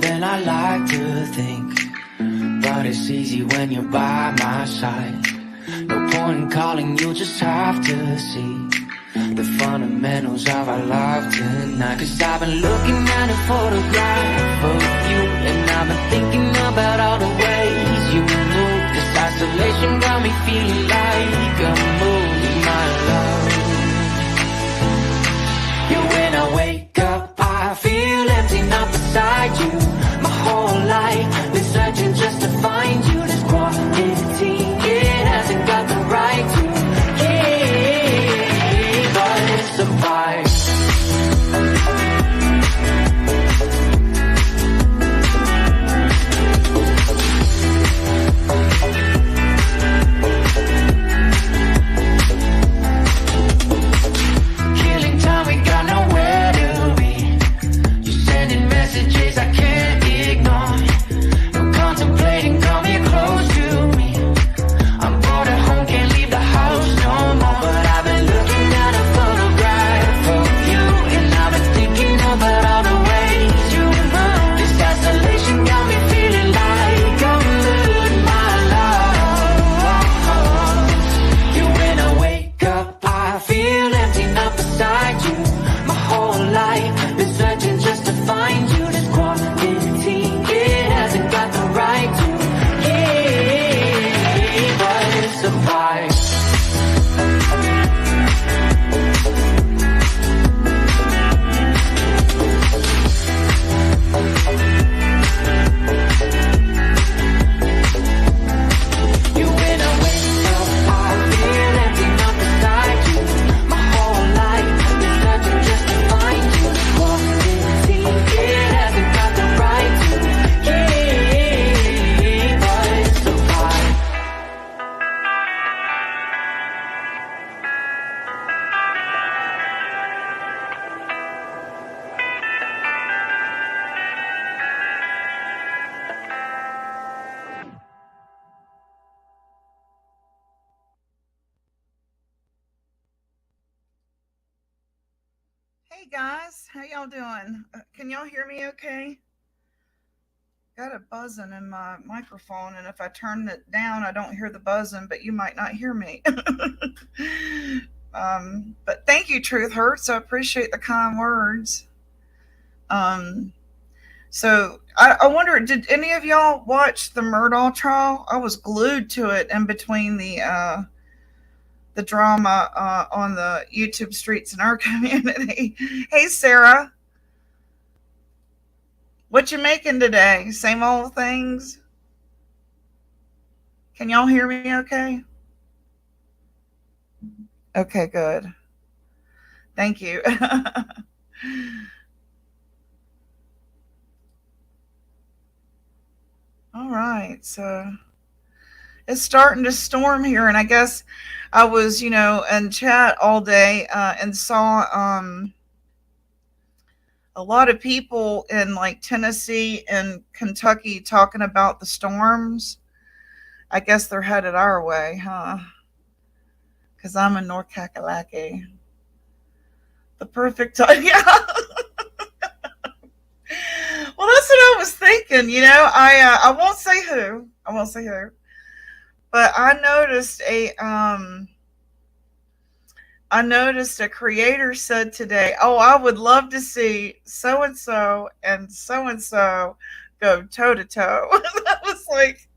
than I like to think, but it's easy when you're by my side. No point in calling, you just have to see the fundamentals of our life tonight. Cause I've been looking at a photograph of you, and I've been thinking about all the ways you move. This isolation got me feeling like I'm moving my love. Yeah, when I wake up, I feel empty, not beside you. My whole life been searching just to find you. This quality, it hasn't got the right to keep us apart. Hey guys, how y'all doing? Can y'all hear me okay? Got a buzzing in my microphone, and if I turn it down, I don't hear the buzzing, but you might not hear me. But thank you, Truth Hurts. I appreciate the kind words. Um, so I wonder, did any of y'all watch the Murdaugh trial? I was glued to it in between the drama on the YouTube streets in our community. Hey, Sarah, what you making today? Same old things? Can y'all hear me okay? Okay, good. Thank you. All right, so it's starting to storm here, and I guess I was, in chat all day and saw a lot of people in like Tennessee and Kentucky talking about the storms. I guess they're headed our way, huh? Because I'm in North Kakalaki. The perfect time. Yeah. Well, that's what I was thinking. I won't say who. I won't say who. But I noticed a creator said today, "Oh, I would love to see so and so go toe to toe." That was like,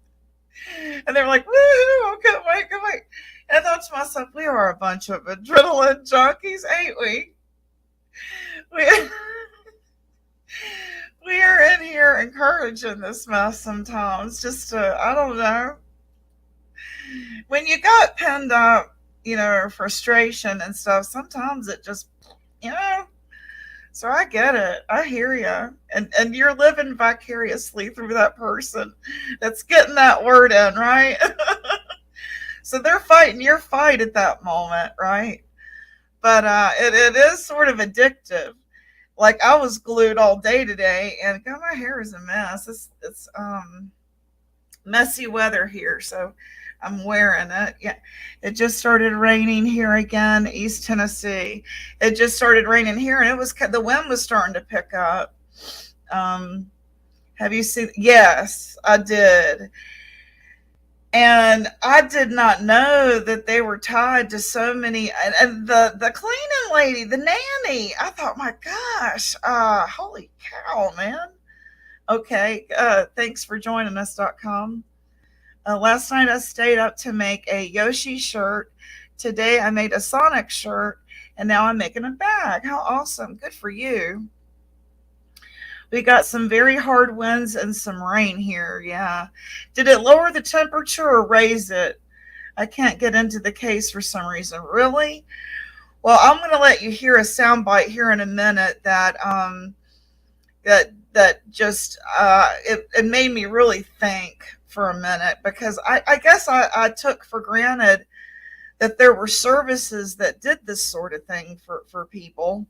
and they were like, "Woo! Oh, can't wait." And I thought to myself, "We are a bunch of adrenaline junkies, ain't we? We we are in here encouraging this mess sometimes. Just to, I don't know, when you got pinned up, frustration and stuff. Sometimes it just, you know." So I get it. I hear you. And you're living vicariously through that person that's getting that word in, right? So they're fighting your fight at that moment, right? But it is sort of addictive. Like I was glued all day today, and God, my hair is a mess. It's messy weather here, so I'm wearing it. Yeah, it just started raining here again, East Tennessee. It just started raining here, and the wind was starting to pick up. Had Have you seen? Yes, I did. And I did not know that they were tied to so many. And the cleaning lady, the nanny, I thought, my gosh, holy cow, man. Okay, thanks for joining us.com. Last night I stayed up to make a Yoshi shirt. Today I made a Sonic shirt, and now I'm making a bag. How awesome! Good for you. We got some very hard winds and some rain here. Yeah. Did it lower the temperature or raise it? I can't get into the case for some reason. Really? Well, I'm going to let you hear a soundbite here in a minute that just it made me really think for a minute, because I guess I took for granted that there were services that did this sort of thing for people.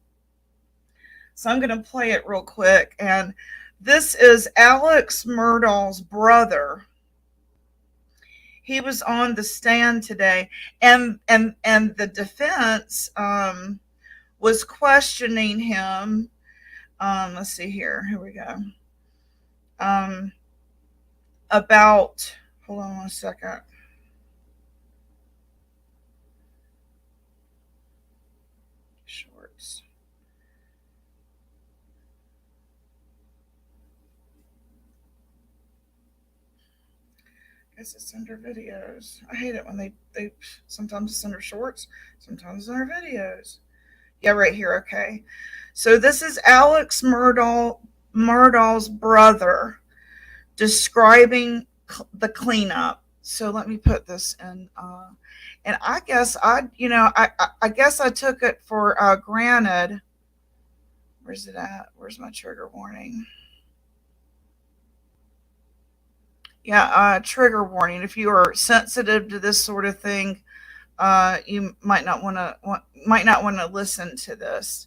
So I'm going to play it real quick. And this is Alex Murdahl's brother. He was on the stand today, and the defense was questioning him. Let's see here. Here we go. About, hold on one second. Shorts. Guess it's under videos. I hate it when they sometimes it's under shorts, sometimes it's under videos. Yeah, right here. Okay. So this is Alex Murdahl's brother describing the cleanup. So let me put this in. And I guess I guess I took it for granted. Where's it at? Where's my trigger warning? Yeah, trigger warning. If you are sensitive to this sort of thing, you might not want to listen to this.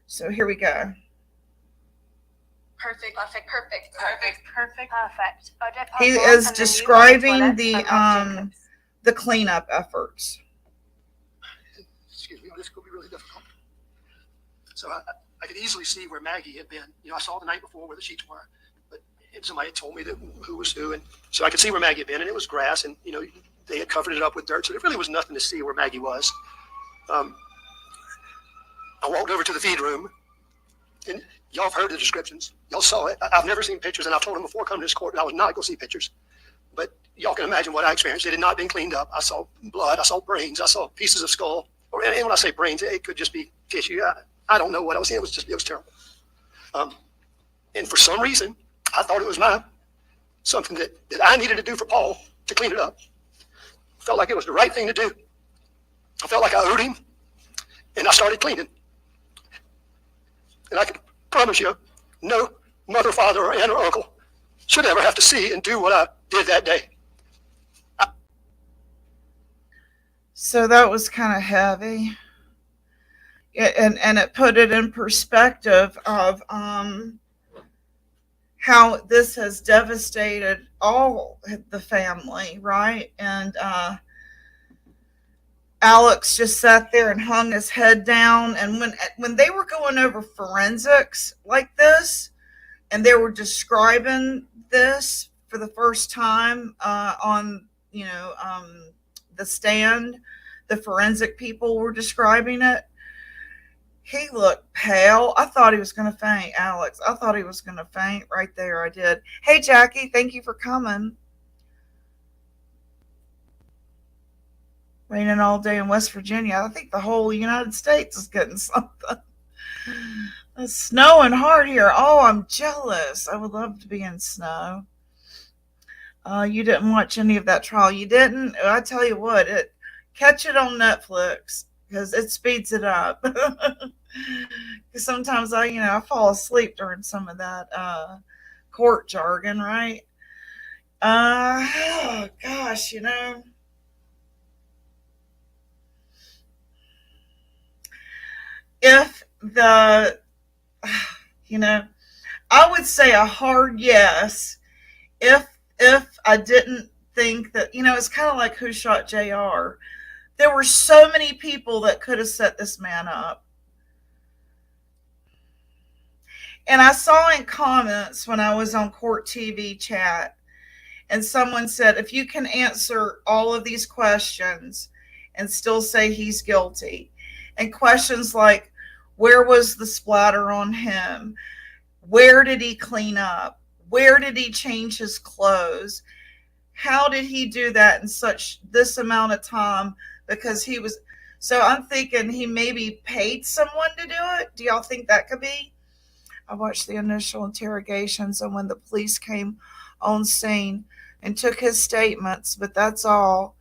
So here we go. Perfect, perfect, perfect, perfect, perfect, perfect. He is describing the cleanup efforts. Excuse me, this could be really difficult. So I could easily see where Maggie had been. I saw the night before where the sheets were, but somebody had told me that who was who, and so I could see where Maggie had been, and it was grass, and they had covered it up with dirt, so there really was nothing to see where Maggie was. I walked over to the feed room, and y'all have heard the descriptions. Y'all saw it. I've never seen pictures, and I've told them before coming to this court that I was not going to see pictures. But y'all can imagine what I experienced. It had not been cleaned up. I saw blood. I saw brains. I saw pieces of skull. And when I say brains, it could just be tissue. I don't know what I was seeing. It was terrible. And for some reason, I thought it was something that I needed to do for Paul to clean it up. Felt like it was the right thing to do. I felt like I owed him, and I started cleaning. And I can promise you, no mother, father, or aunt, or uncle should ever have to see and do what I did that day. So that was kind of heavy. And it put it in perspective of how this has devastated all the family, right? And Alex just sat there and hung his head down. And when they were going over forensics like this, and they were describing this for the first time on the stand, the forensic people were describing it. He looked pale. I thought he was going to faint, Alex. I thought he was going to faint right there. I did. Hey, Jackie, thank you for coming. Raining all day in West Virginia. I think the whole United States is getting something. It's snowing hard here. Oh, I'm jealous. I would love to be in snow. You didn't watch any of that trial. You didn't? I tell you what, catch it on Netflix, because it speeds it up. Because sometimes I fall asleep during some of that court jargon, right? Oh gosh, if I would say a hard yes if I didn't think that, it's kind of like Who Shot JR. There were so many people that could have set this man up. And I saw in comments when I was on Court TV chat, and someone said, if you can answer all of these questions and still say he's guilty, and questions like, where was the splatter on him? Where did he clean up? Where did he change his clothes? How did he do that in such this amount of time? Because he was, so I'm thinking he maybe paid someone to do it. Do y'all think that could be? I watched the initial interrogations and when the police came on scene and took his statements, but that's all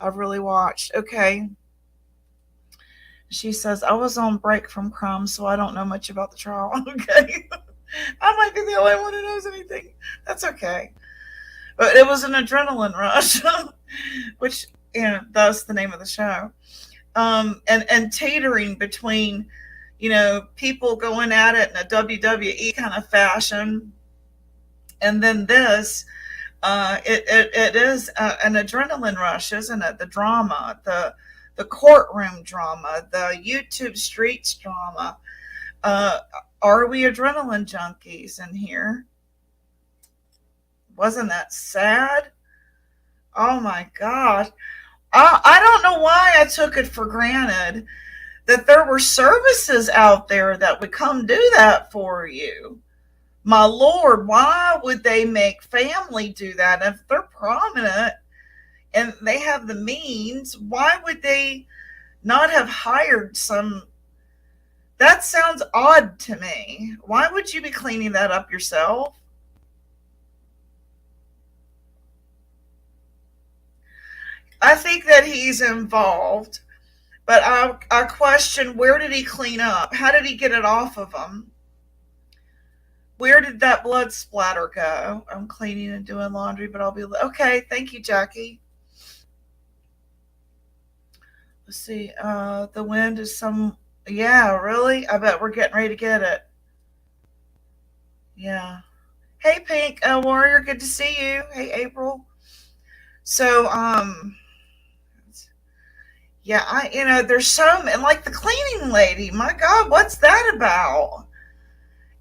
I've really watched. Okay. She says, I was on break from crime, so I don't know much about the trial. Okay. I might be the only one who knows anything. That's okay. But it was an adrenaline rush, which, that's the name of the show. And teetering between, people going at it in a WWE kind of fashion. And then this, it is an adrenaline rush, isn't it? The drama, the courtroom drama, the YouTube streets drama. Are we adrenaline junkies in here? Wasn't that sad? Oh my God. I don't know why I took it for granted that there were services out there that would come do that for you. My Lord, why would they make family do that? If they're prominent and they have the means, why would they not have hired some? That sounds odd to me. Why would you be cleaning that up yourself? I think that he's involved, but I question, where did he clean up? How did he get it off of him? Where did that blood splatter go? I'm cleaning and doing laundry, but I'll be okay. Thank you, Jackie. Let's see. The wind is some. Yeah, really? I bet we're getting ready to get it. Yeah. Hey, Pink Warrior. Good to see you. Hey, April. So, yeah, there's some, and like the cleaning lady. My God, what's that about?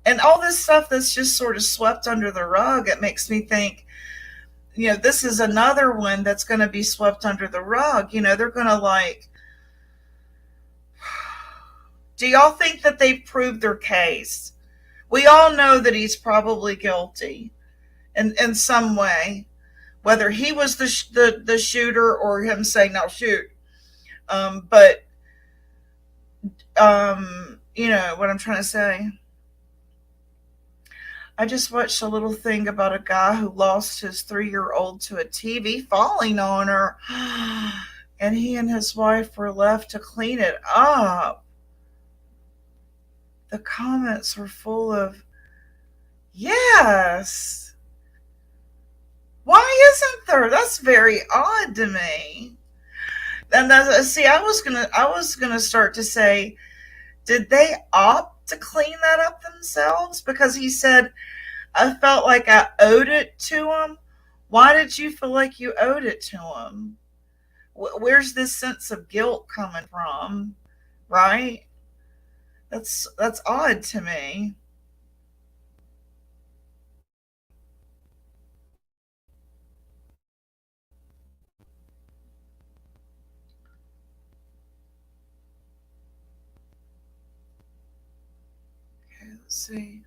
And all this stuff that's just sort of swept under the rug. It makes me think, this is another one that's going to be swept under the rug. They're going to like. Do y'all think that they've proved their case? We all know that he's probably guilty in some way, whether he was the shooter or him saying, "No, shoot." But you know what I'm trying to say. I just watched a little thing about a guy who lost his 3-year-old to a TV falling on her, and he and his wife were left to clean it up. The comments were full of, yes. Why isn't there? That's very odd to me. And see, I was gonna start to say, did they opt to clean that up themselves? Because he said, I felt like I owed it to him. Why did you feel like you owed it to him? Where's this sense of guilt coming from? Right? That's odd to me. Okay, let's see.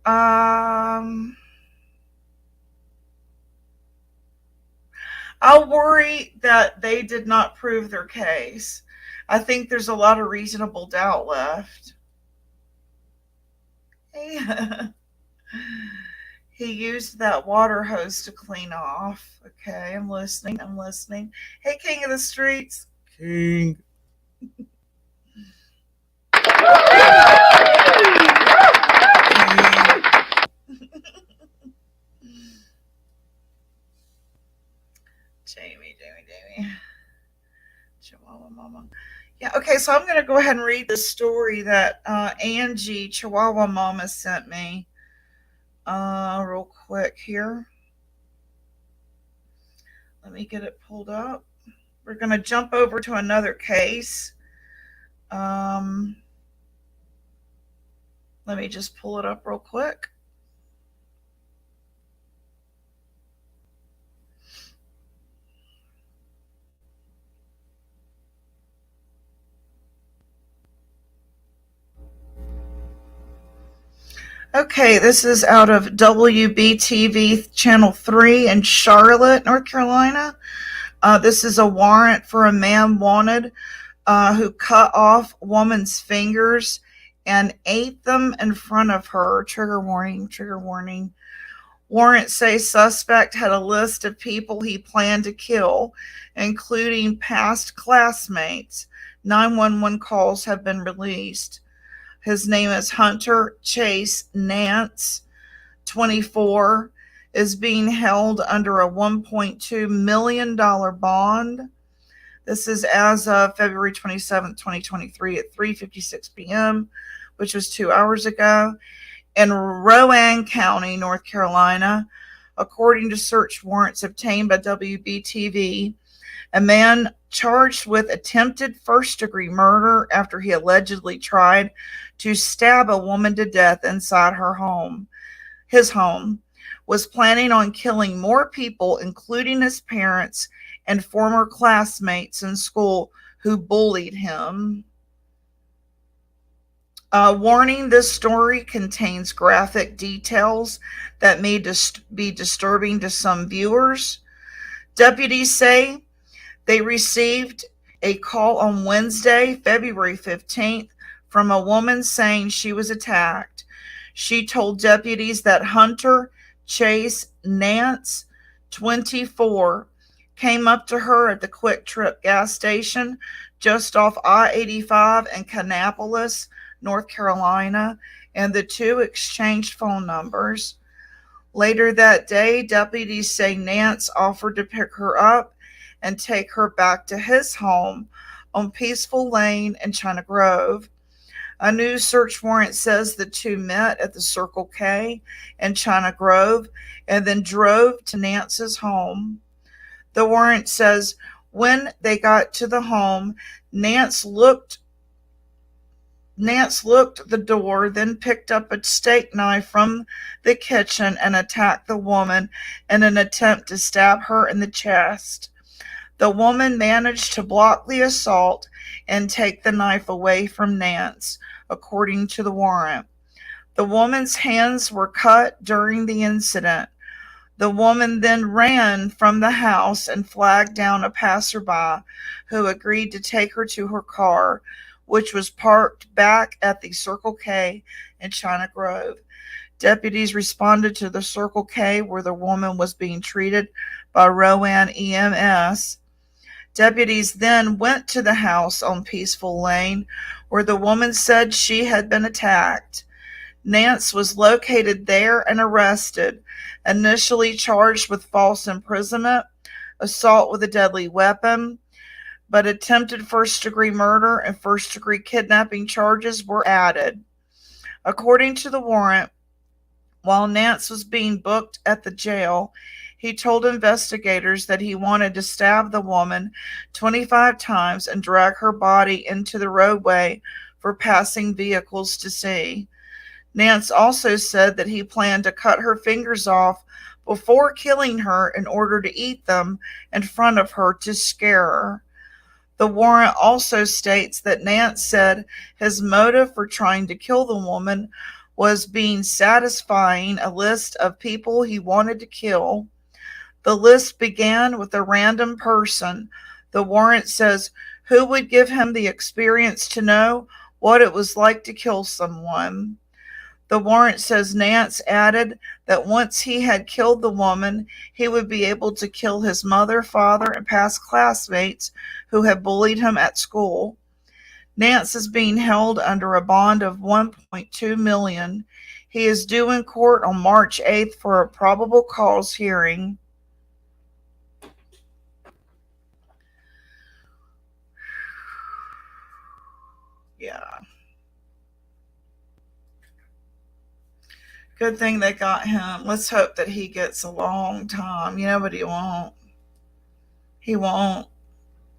Um, I worry that they did not prove their case. I think there's a lot of reasonable doubt left. He, he used that water hose to clean off. Okay, I'm listening. I'm listening. Hey, King of the Streets. King. Jamie. Chihuahua Mama. Yeah, okay, so I'm going to go ahead and read the story that Angie, Chihuahua Mama, sent me real quick here. Let me get it pulled up. We're going to jump over to another case. Let me just pull it up real quick. Okay, this is out of WBTV Channel 3 in Charlotte, North Carolina. This is a warrant for a man wanted who cut off woman's fingers and ate them in front of her. Trigger warning, trigger warning. Warrant says suspect had a list of people he planned to kill, including past classmates. 911 calls have been released. His name is Hunter Chase Nance, 24, is being held under a $1.2 million bond. This is as of February 27th, 2023 at 3:56 p.m., which was 2 hours ago, in Rowan County, North Carolina. According to search warrants obtained by WBTV, a man charged with attempted first-degree murder after he allegedly tried to stab a woman to death inside his home, was planning on killing more people, including his parents and former classmates in school who bullied him. Warning, this story contains graphic details that may be disturbing to some viewers. Deputies say they received a call on Wednesday, February 15th, from a woman saying she was attacked. She told deputies that Hunter Chase Nance, 24, came up to her at the Quick Trip gas station just off I-85 in Kannapolis, North Carolina, and the two exchanged phone numbers. Later that day, deputies say Nance offered to pick her up and take her back to his home on Peaceful Lane in China Grove. A new search warrant says the two met at the Circle K in China Grove and then drove to Nance's home. The warrant says when they got to the home, Nance looked the door, then picked up a steak knife from the kitchen and attacked the woman in an attempt to stab her in the chest. The woman managed to block the assault and take the knife away from Nance, according to the warrant. The woman's hands were cut during the incident. The woman then ran from the house and flagged down a passerby who agreed to take her to her car, which was parked back at the Circle K in China Grove. Deputies responded to the Circle K where the woman was being treated by Rowan EMS. Deputies then went to the house on Peaceful Lane where the woman said she had been attacked. Nance was located there and arrested, initially charged with false imprisonment, assault with a deadly weapon, but attempted first-degree murder and first-degree kidnapping charges were added. According to the warrant, while Nance was being booked at the jail, he told investigators that he wanted to stab the woman 25 times and drag her body into the roadway for passing vehicles to see. Nance also said that he planned to cut her fingers off before killing her in order to eat them in front of her to scare her. The warrant also states that Nance said his motive for trying to kill the woman was being satisfying a list of people he wanted to kill. The list began with a random person. The warrant says who would give him the experience to know what it was like to kill someone. The warrant says Nance added that once he had killed the woman, he would be able to kill his mother, father, and past classmates who had bullied him at school. Nance is being held under a bond of $1.2 million. He is due in court on March 8th for a probable cause hearing. Yeah. Good thing they got him. Let's hope that he gets a long time. But he won't. He won't.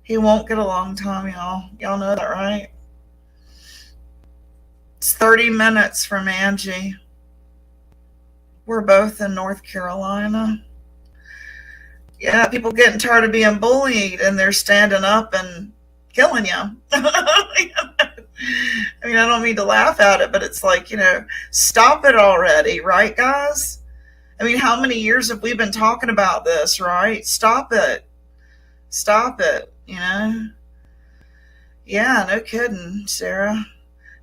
He won't get a long time, y'all. Y'all know that, right? It's 30 minutes from Angie. We're both in North Carolina. Yeah, people getting tired of being bullied and they're standing up and killing you. I mean, I don't mean to laugh at it, but it's like, stop it already, right, guys? I mean, how many years have we been talking about this, right? Stop it. Stop it. Yeah, no kidding, Sarah.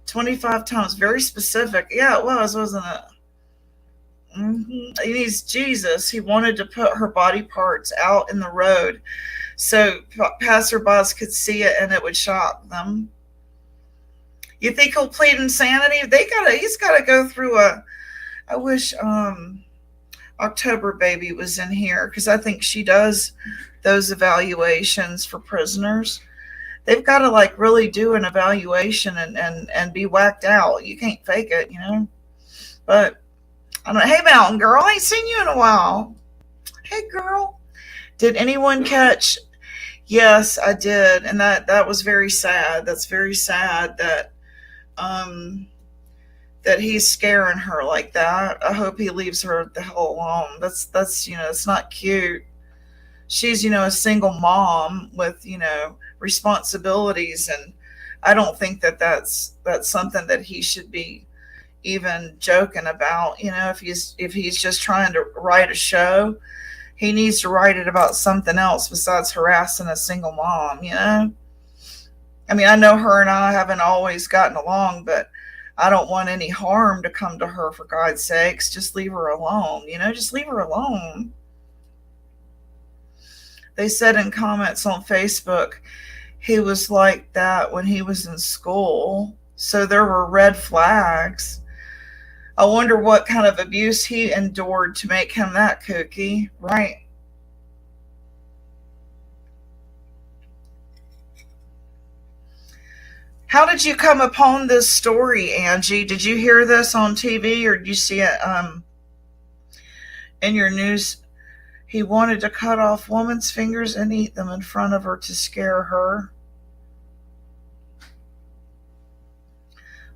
25 times, very specific. Yeah, it was, wasn't it? He needs Jesus. He wanted to put her body parts out in the road so passerbys could see it and it would shock them. You think he'll plead insanity? He's gotta go through I wish October Baby was in here, because I think she does those evaluations for prisoners. They've got to like really do an evaluation and be whacked out. You can't fake it, But I don't know. Hey, Mountain Girl, I ain't seen you in a while. Hey, girl. Did anyone catch? Yes, I did, and that was very sad. That's very sad that that he's scaring her like that. I hope he leaves her the hell alone. That's it's not cute. She's a single mom with responsibilities, and I don't think that's something that he should be even joking about. If he's just trying to write a show, he needs to write it about something else besides harassing a single mom. I mean, I know her and I haven't always gotten along, but I don't want any harm to come to her, for God's sakes. Just leave her alone. Just leave her alone. They said in comments on Facebook, he was like that when he was in school. So there were red flags. I wonder what kind of abuse he endured to make him that kooky, right? How did you come upon this story, Angie? Did you hear this on TV, or did you see it in your news? He wanted to cut off woman's fingers and eat them in front of her to scare her.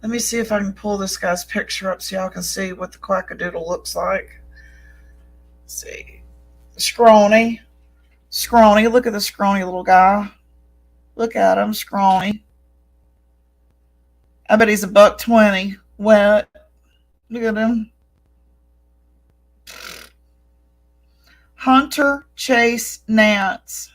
Let me see if I can pull this guy's picture up so y'all can see what the quackadoodle looks like. Let's see. Scrawny. Scrawny. Look at the scrawny little guy. Look at him, scrawny. I bet he's $1.20. Wet. Look at him. Hunter Chase Nance.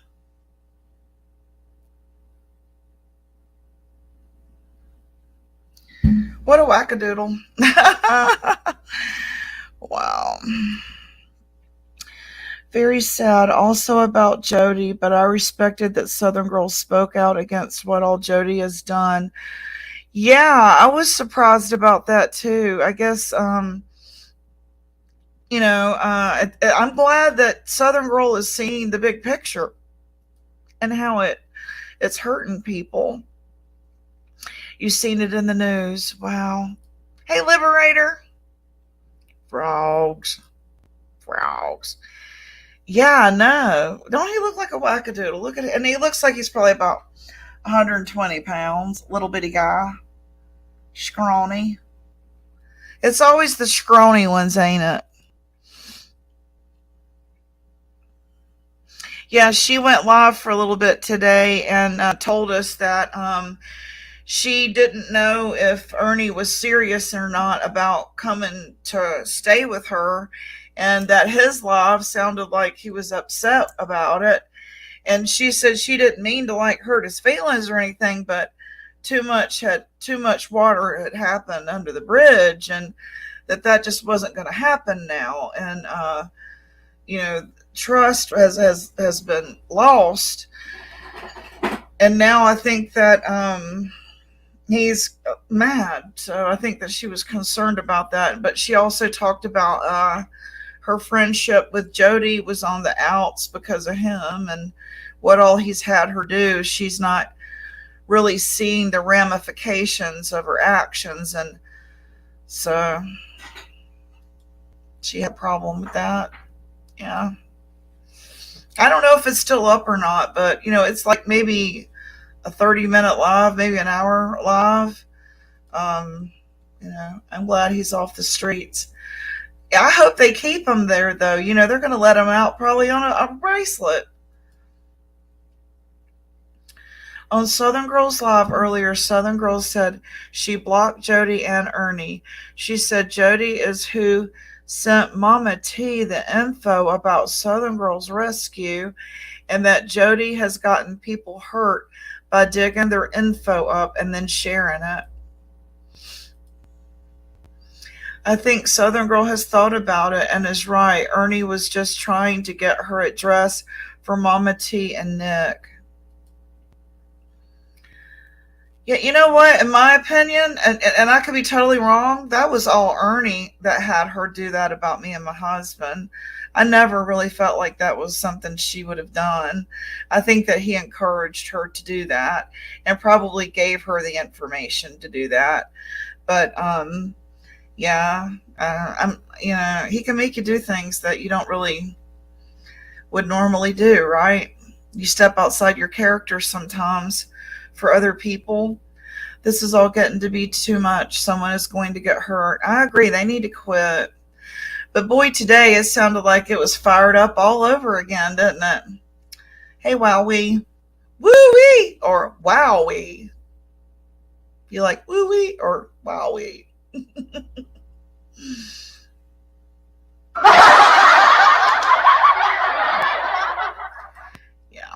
What a wackadoodle. Wow. Very sad also about Jody, but I respected that Southern Girl spoke out against what all Jody has done. Yeah, I was surprised about that too. I guess, I'm glad that Southern Girl is seeing the big picture and how it's hurting people. You've seen it in the news. Wow. Hey, Liberator. Frogs. Yeah, no. Don't he look like a wackadoodle? Look at it. And he looks like he's probably about 120 pounds. Little bitty guy. Scrawny. It's always the scrawny ones, ain't it? Yeah, she went live for a little bit today and told us that she didn't know if Ernie was serious or not about coming to stay with her, and that his live sounded like he was upset about it. And she said she didn't mean to hurt his feelings or anything, but too much water had happened under the bridge, and that just wasn't going to happen now. And trust has been lost, and now I think that he's mad. So I think that she was concerned about that. But she also talked about her friendship with Jody was on the outs because of him and what all he's had her do. She's not really seeing the ramifications of her actions, and so she had a problem with that. Yeah. I don't know if it's still up or not, but it's like maybe a 30-minute live, maybe an hour live. I'm glad he's off the streets. I hope they keep him there, though. They're going to let him out probably on a bracelet. On Southern Girls Live earlier, Southern Girls said she blocked Jody and Ernie. She said Jody is who sent Mama T the info about Southern Girls Rescue, and that Jody has gotten people hurt by digging their info up and then sharing it. I think Southern Girl has thought about it and is right. Ernie was just trying to get her address for Mama T and Nick. Yeah, you know what? In my opinion, and I could be totally wrong, that was all Ernie that had her do that about me and my husband. I never really felt like that was something she would have done. I think that he encouraged her to do that and probably gave her the information to do that. But yeah, he can make you do things that you don't really would normally do, right? You step outside your character sometimes for other people. This is all getting to be too much. Someone is going to get hurt. I agree. They need to quit. But boy, today it sounded like it was fired up all over again, didn't it? Hey, wowee. Woo-wee or wowee. You like woo-wee or wowee? Yeah.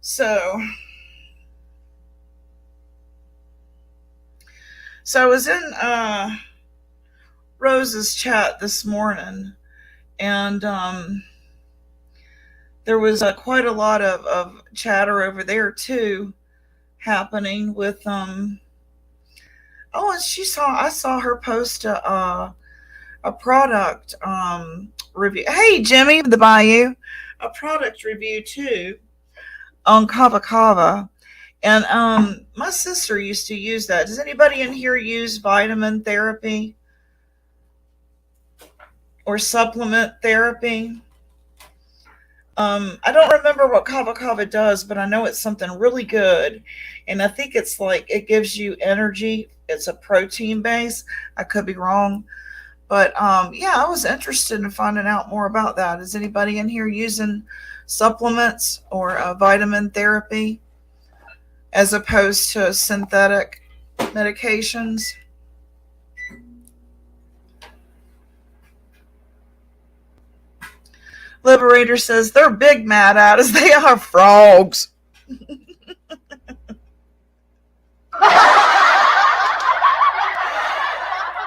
So I was in Rose's chat this morning, and there was quite a lot of chatter over there too happening with and I saw her post a product review. Hey Jimmy the Bayou, a product review too on Kava Kava. And my sister used to use that. Does anybody in here use vitamin therapy or supplement therapy? I don't remember what Kava Kava does, but I know it's something really good. And I think it's like it gives you energy. It's a protein base. I could be wrong. But yeah, I was interested in finding out more about that. Is anybody in here using supplements or vitamin therapy as opposed to synthetic medications? Liberator says they're big mad at us. They are frogs.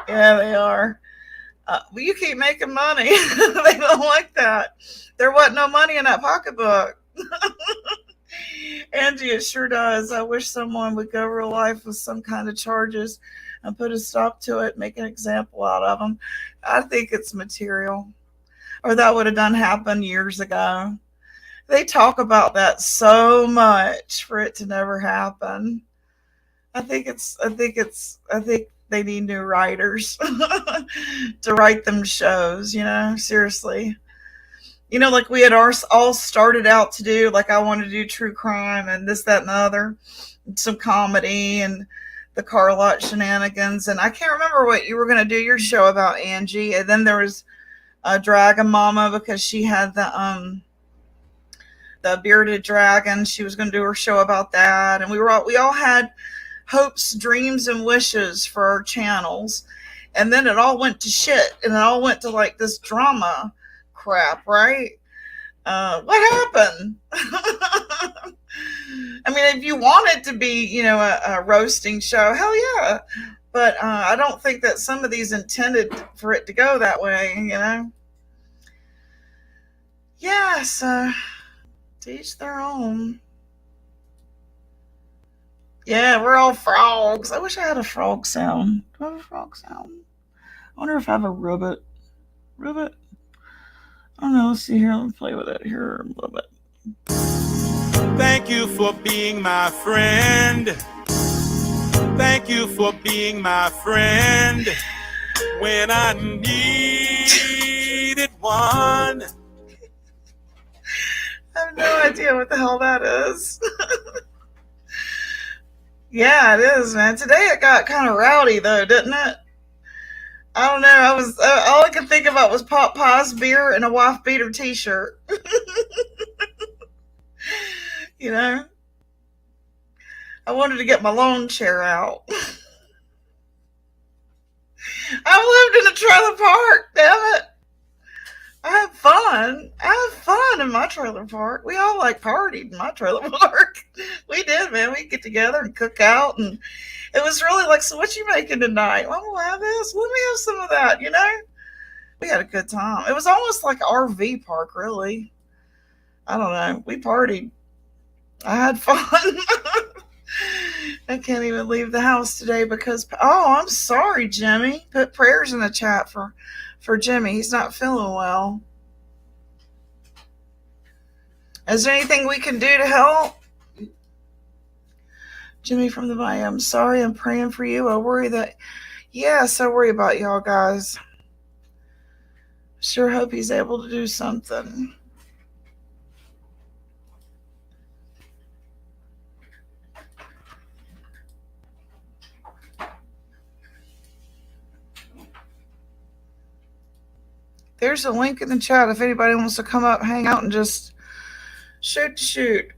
Yeah, they are. Well, you keep making money. They don't like that. There wasn't no money in that pocketbook. Angie, it sure does. I wish someone would go real life with some kind of charges and put a stop to it, make an example out of them. I think it's material. Or that would have done happen years ago. They talk about that so much for it to never happen. I think they need new writers to write them shows, seriously. Like we had all started out to do, like I wanted to do true crime and this, that, and the other, and some comedy and the car lot shenanigans. And I can't remember what you were going to do your show about, Angie. And then there was Dragon Mama, because she had the bearded dragon. She was going to do her show about that. And we all had hopes, dreams, and wishes for our channels. And then it all went to shit. And it all went to like this drama crap, right? What happened? I mean, if you want it to be, a roasting show, hell yeah. But I don't think that some of these intended for it to go that way, Yeah, so to each their own. Yeah, we're all frogs. I wish I had a frog sound. Do I have a frog sound? I wonder if I have a ribbit. Ribbit? I don't know. Let's see here. Let me play with it here a little bit. Thank you for being my friend. Thank you for being my friend when I needed one. I have no idea what the hell that is. Yeah, it is, man. Today it got kind of rowdy, though, didn't it? I don't know. I was all I could think about was pot pies, beer, and a wife beater T-shirt. You know, I wanted to get my lawn chair out. I lived in a trailer park. Damn it! I had fun. I had fun in my trailer park. We all like partied in my trailer park. We did, man. We get together and cook out, and it was really like, so what you making tonight? Well, I'm gonna have this. Let me have some of that. You know, we had a good time. It was almost like an RV park, really. I don't know. We partied. I had fun. I can't even leave the house today because I'm sorry, Jimmy. Put prayers in the chat for Jimmy. He's not feeling well. Is there anything we can do to help? Jimmy from the Bay, I'm sorry. I'm praying for you. I worry about y'all guys. Sure hope he's able to do something. There's a link in the chat if anybody wants to come up, hang out, and just shoot.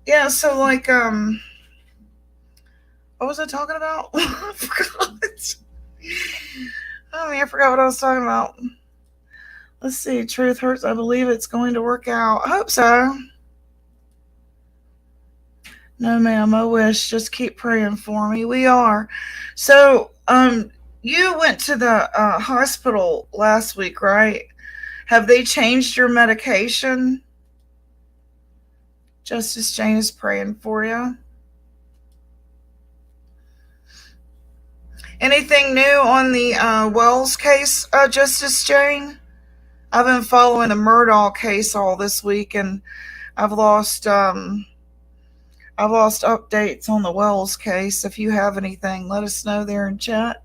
Yeah, so like, what was I talking about? I forgot. I forgot what I was talking about. Let's see. Truth hurts. I believe it's going to work out. I hope so. No, ma'am. I wish. Just keep praying for me. We are. So, you went to the hospital last week, right? Have they changed your medication? Justice Jane is praying for you. Anything new on the Wells case, Justice Jane? I've been following the Murdaugh case all this week, and I've lost updates on the Wells case. If you have anything, let us know there in chat.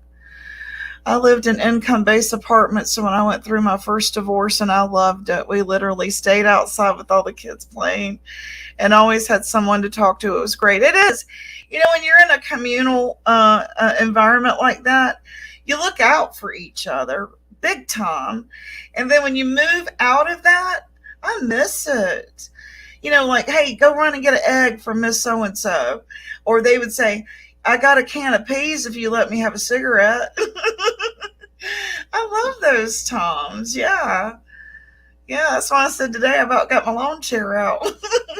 I lived in income-based apartments when I went through my first divorce, and I loved it. We literally stayed outside with all the kids playing and always had someone to talk to. It was great. It is. You know, when you're in a communal environment like that, you look out for each other big time. And then when you move out of that, I miss it. You know, like, hey, go run and get an egg from Miss So-and-so. Or they would say, I got a can of peas if you let me have a cigarette. I love those times. Yeah. Yeah, that's why I said today I about got my lawn chair out.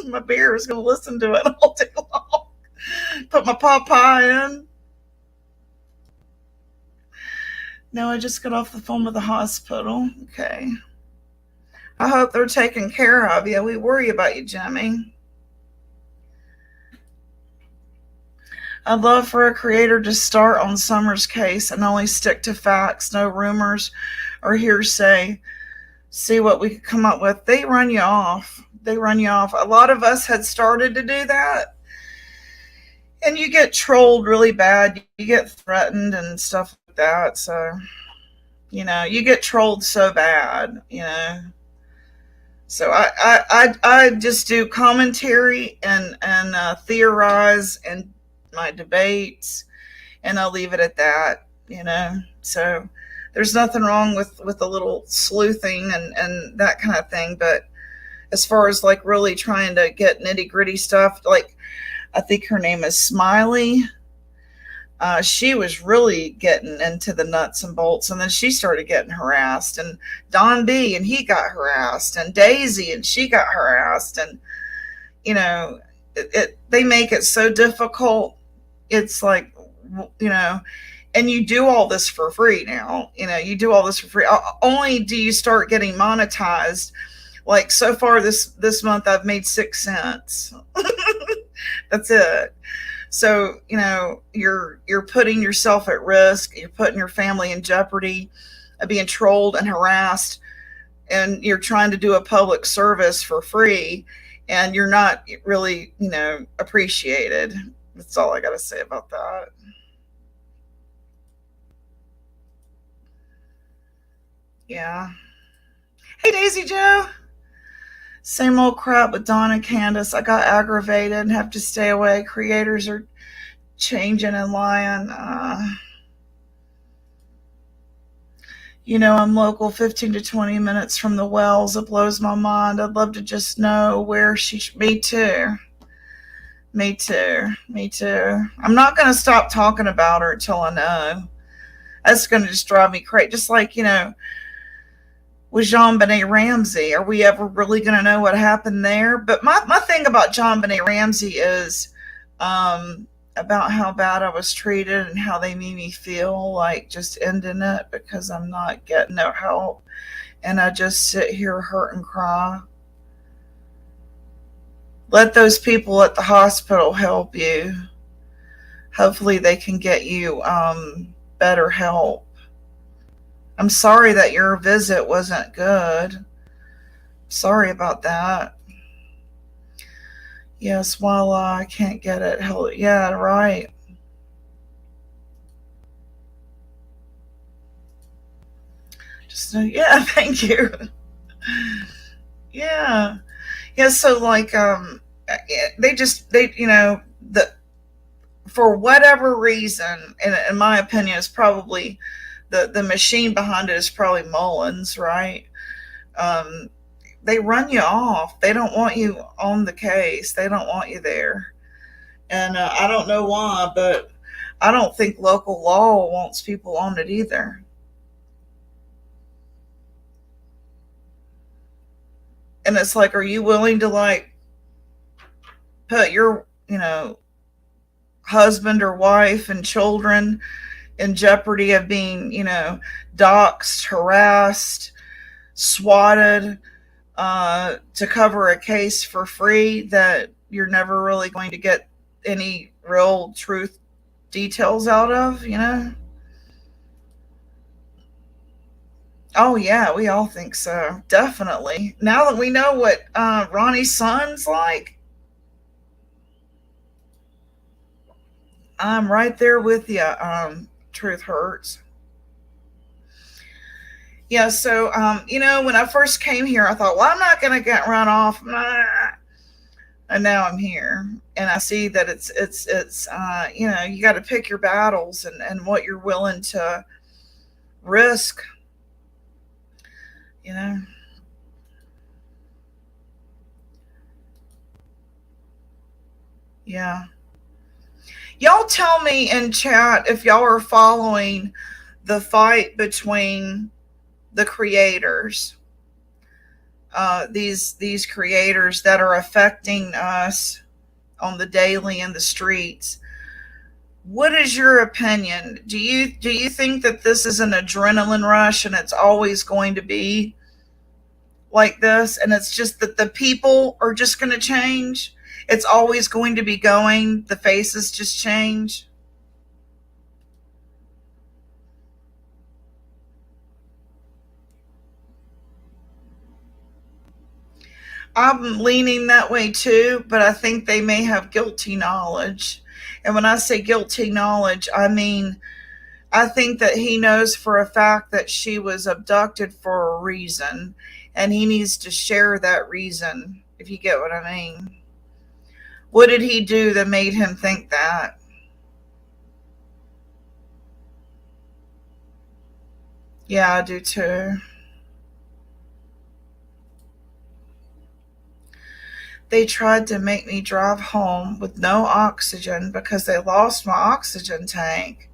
My beer is going to listen to it all day long. Put my pot pie in. No, I just got off the phone with the hospital. Okay. I hope they're taking care of you. We worry about you, Jimmy. I'd love for a creator to start on Summer's case and only stick to facts, no rumors or hearsay. See what we could come up with. They run you off. A lot of us had started to do that. And you get trolled really bad. You get threatened and stuff like that. So, you know, you get trolled so bad, you know. So I just do commentary and theorize and my debates, and I'll leave it at that, you know. So there's nothing wrong with a little sleuthing and that kind of thing. But as far as like really trying to get nitty gritty stuff, like I think her name is Smiley. She was really getting into the nuts and bolts, and then she started getting harassed, and Don B, and he got harassed, and Daisy, and she got harassed, and you know, they make it so difficult. It's like, you know, and you do all this for free now. You know, you do all this for free. Only do you start getting monetized. Like so far this month, I've made 6 cents. That's it. So, you know, you're putting yourself at risk. You're putting your family in jeopardy of being trolled and harassed, and you're trying to do a public service for free, and you're not really, you know, appreciated. That's all I got to say about that. Yeah. Hey, Daisy Joe. Same old crap with Dawn and Candace. I got aggravated and have to stay away. Creators are changing and lying. I'm local 15 to 20 minutes from the wells. It blows my mind. I'd love to just know where me too. Me too. Me too. I'm not going to stop talking about her until I know. That's going to just drive me crazy. Just like, with JonBenet Ramsey. Are we ever really going to know what happened there? But my thing about JonBenet Ramsey is about how bad I was treated and how they made me feel like just ending it because I'm not getting no help. And I just sit here hurt and cry. Let those people at the hospital help you. Hopefully they can get you better help. I'm sorry that your visit wasn't good. Sorry about that. Yes, voila, I can't get it. Hell, yeah, right. Just, yeah, thank you. Yeah. Yeah, so like, for whatever reason, and in my opinion, it's probably the machine behind it is probably Mullins, right? They run you off. They don't want you on the case. They don't want you there. And I don't know why, but I don't think local law wants people on it either. And it's like, are you willing to like put your, husband or wife and children in jeopardy of being, doxxed, harassed, swatted, to cover a case for free that you're never really going to get any real truth details out of, Oh yeah, we all think so. Definitely. Now that we know what Ronnie's son's like, I'm right there with you. Truth hurts. Yeah, so when I first came here, I thought, well, I'm not going to get run off, and now I'm here, and I see that it's you got to pick your battles and what you're willing to risk. Yeah. Y'all tell me in chat if y'all are following the fight between the creators, these creators that are affecting us on the daily in the streets. What is your opinion? Do you think that this is an adrenaline rush and it's always going to be like this, and it's just that the people are just going to change? It's always going to be going. The faces just change. I'm leaning that way too, but I think they may have guilty knowledge. And when I say guilty knowledge, I mean, I think that he knows for a fact that she was abducted for a reason, and he needs to share that reason, if you get what I mean. What did he do that made him think that? Yeah, I do too. They tried to make me drive home with no oxygen because they lost my oxygen tank.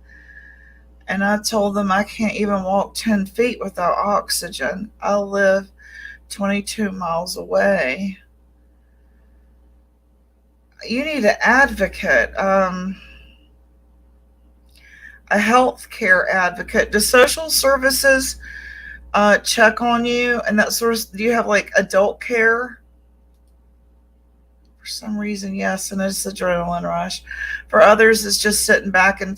And I told them I can't even walk 10 feet without oxygen. I live 22 miles away. You need an advocate, a healthcare advocate. Do social services check on you and that sort of? Do you have like adult care? For some reason, yes, and it's adrenaline rush. For others, it's just sitting back and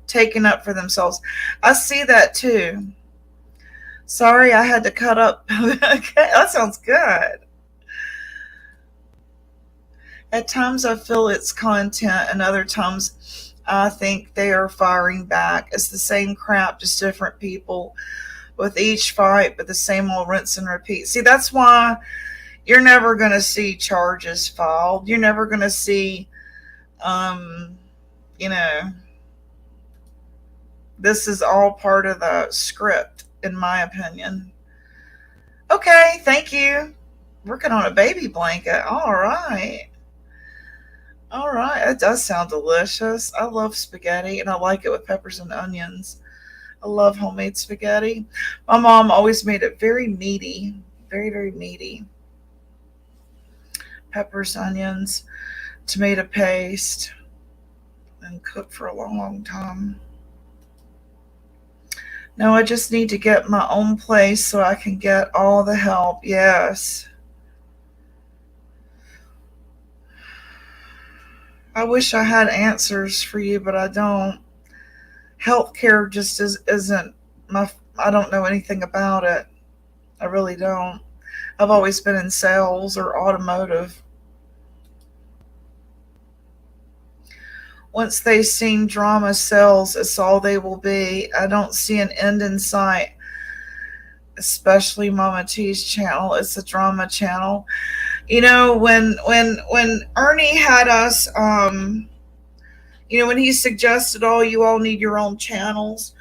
taking up for themselves. I see that too. Sorry, I had to cut up. Okay, that sounds good. At times I feel it's content, and other times I think they are firing back. It's the same crap, just different people with each fight, but the same old rinse and repeat. See, that's why you're never going to see charges filed. You're never going to see you know, this is all part of the script, in my opinion. Okay, thank you. Working on a baby blanket. All right. All right. It does sound delicious. I love spaghetti and I like it with peppers and onions. I love homemade spaghetti. My mom always made it very meaty, very, very meaty. Peppers, onions, tomato paste, and cook for a long, long time. No, I just need to get my own place so I can get all the help. Yes. I wish I had answers for you, but I don't. Healthcare just isn't my. I don't know anything about it. I really don't. I've always been in sales or automotive. Once they sing drama sells, it's all they will be. I don't see an end in sight, especially Mama T's channel. It's a drama channel. You know, when Ernie had us, you know, when he suggested, oh, you all need your own channels,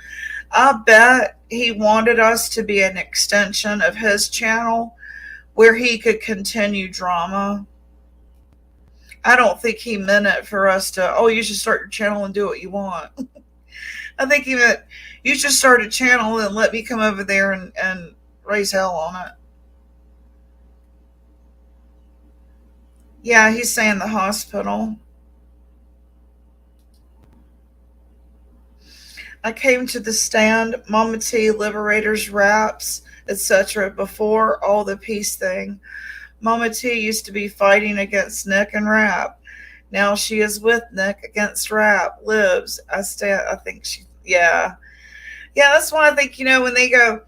I bet he wanted us to be an extension of his channel where he could continue drama. I don't think he meant it for us to, oh, you should start your channel and do what you want. I think he meant, you should start a channel and let me come over there and raise hell on it. Yeah, he's saying the hospital. I came to the stand, Mama T, Liberators, Raps, etc. before all the peace thing. Mama T used to be fighting against Nick and Rap. Now she is with Nick against Rap. Lives. I think she, yeah. Yeah, that's why I think, you know, when they go,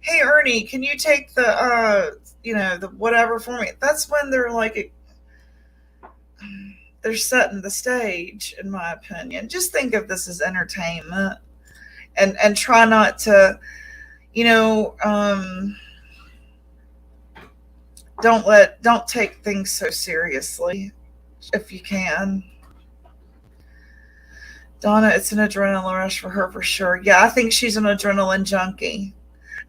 hey, Ernie, can you take the, you know, the whatever for me? That's when they're like, they're setting the stage, in my opinion. Just think of this as entertainment and try not to, you know, don't take things so seriously if you can. Donna, it's an adrenaline rush for her for sure. Yeah, I think she's an adrenaline junkie.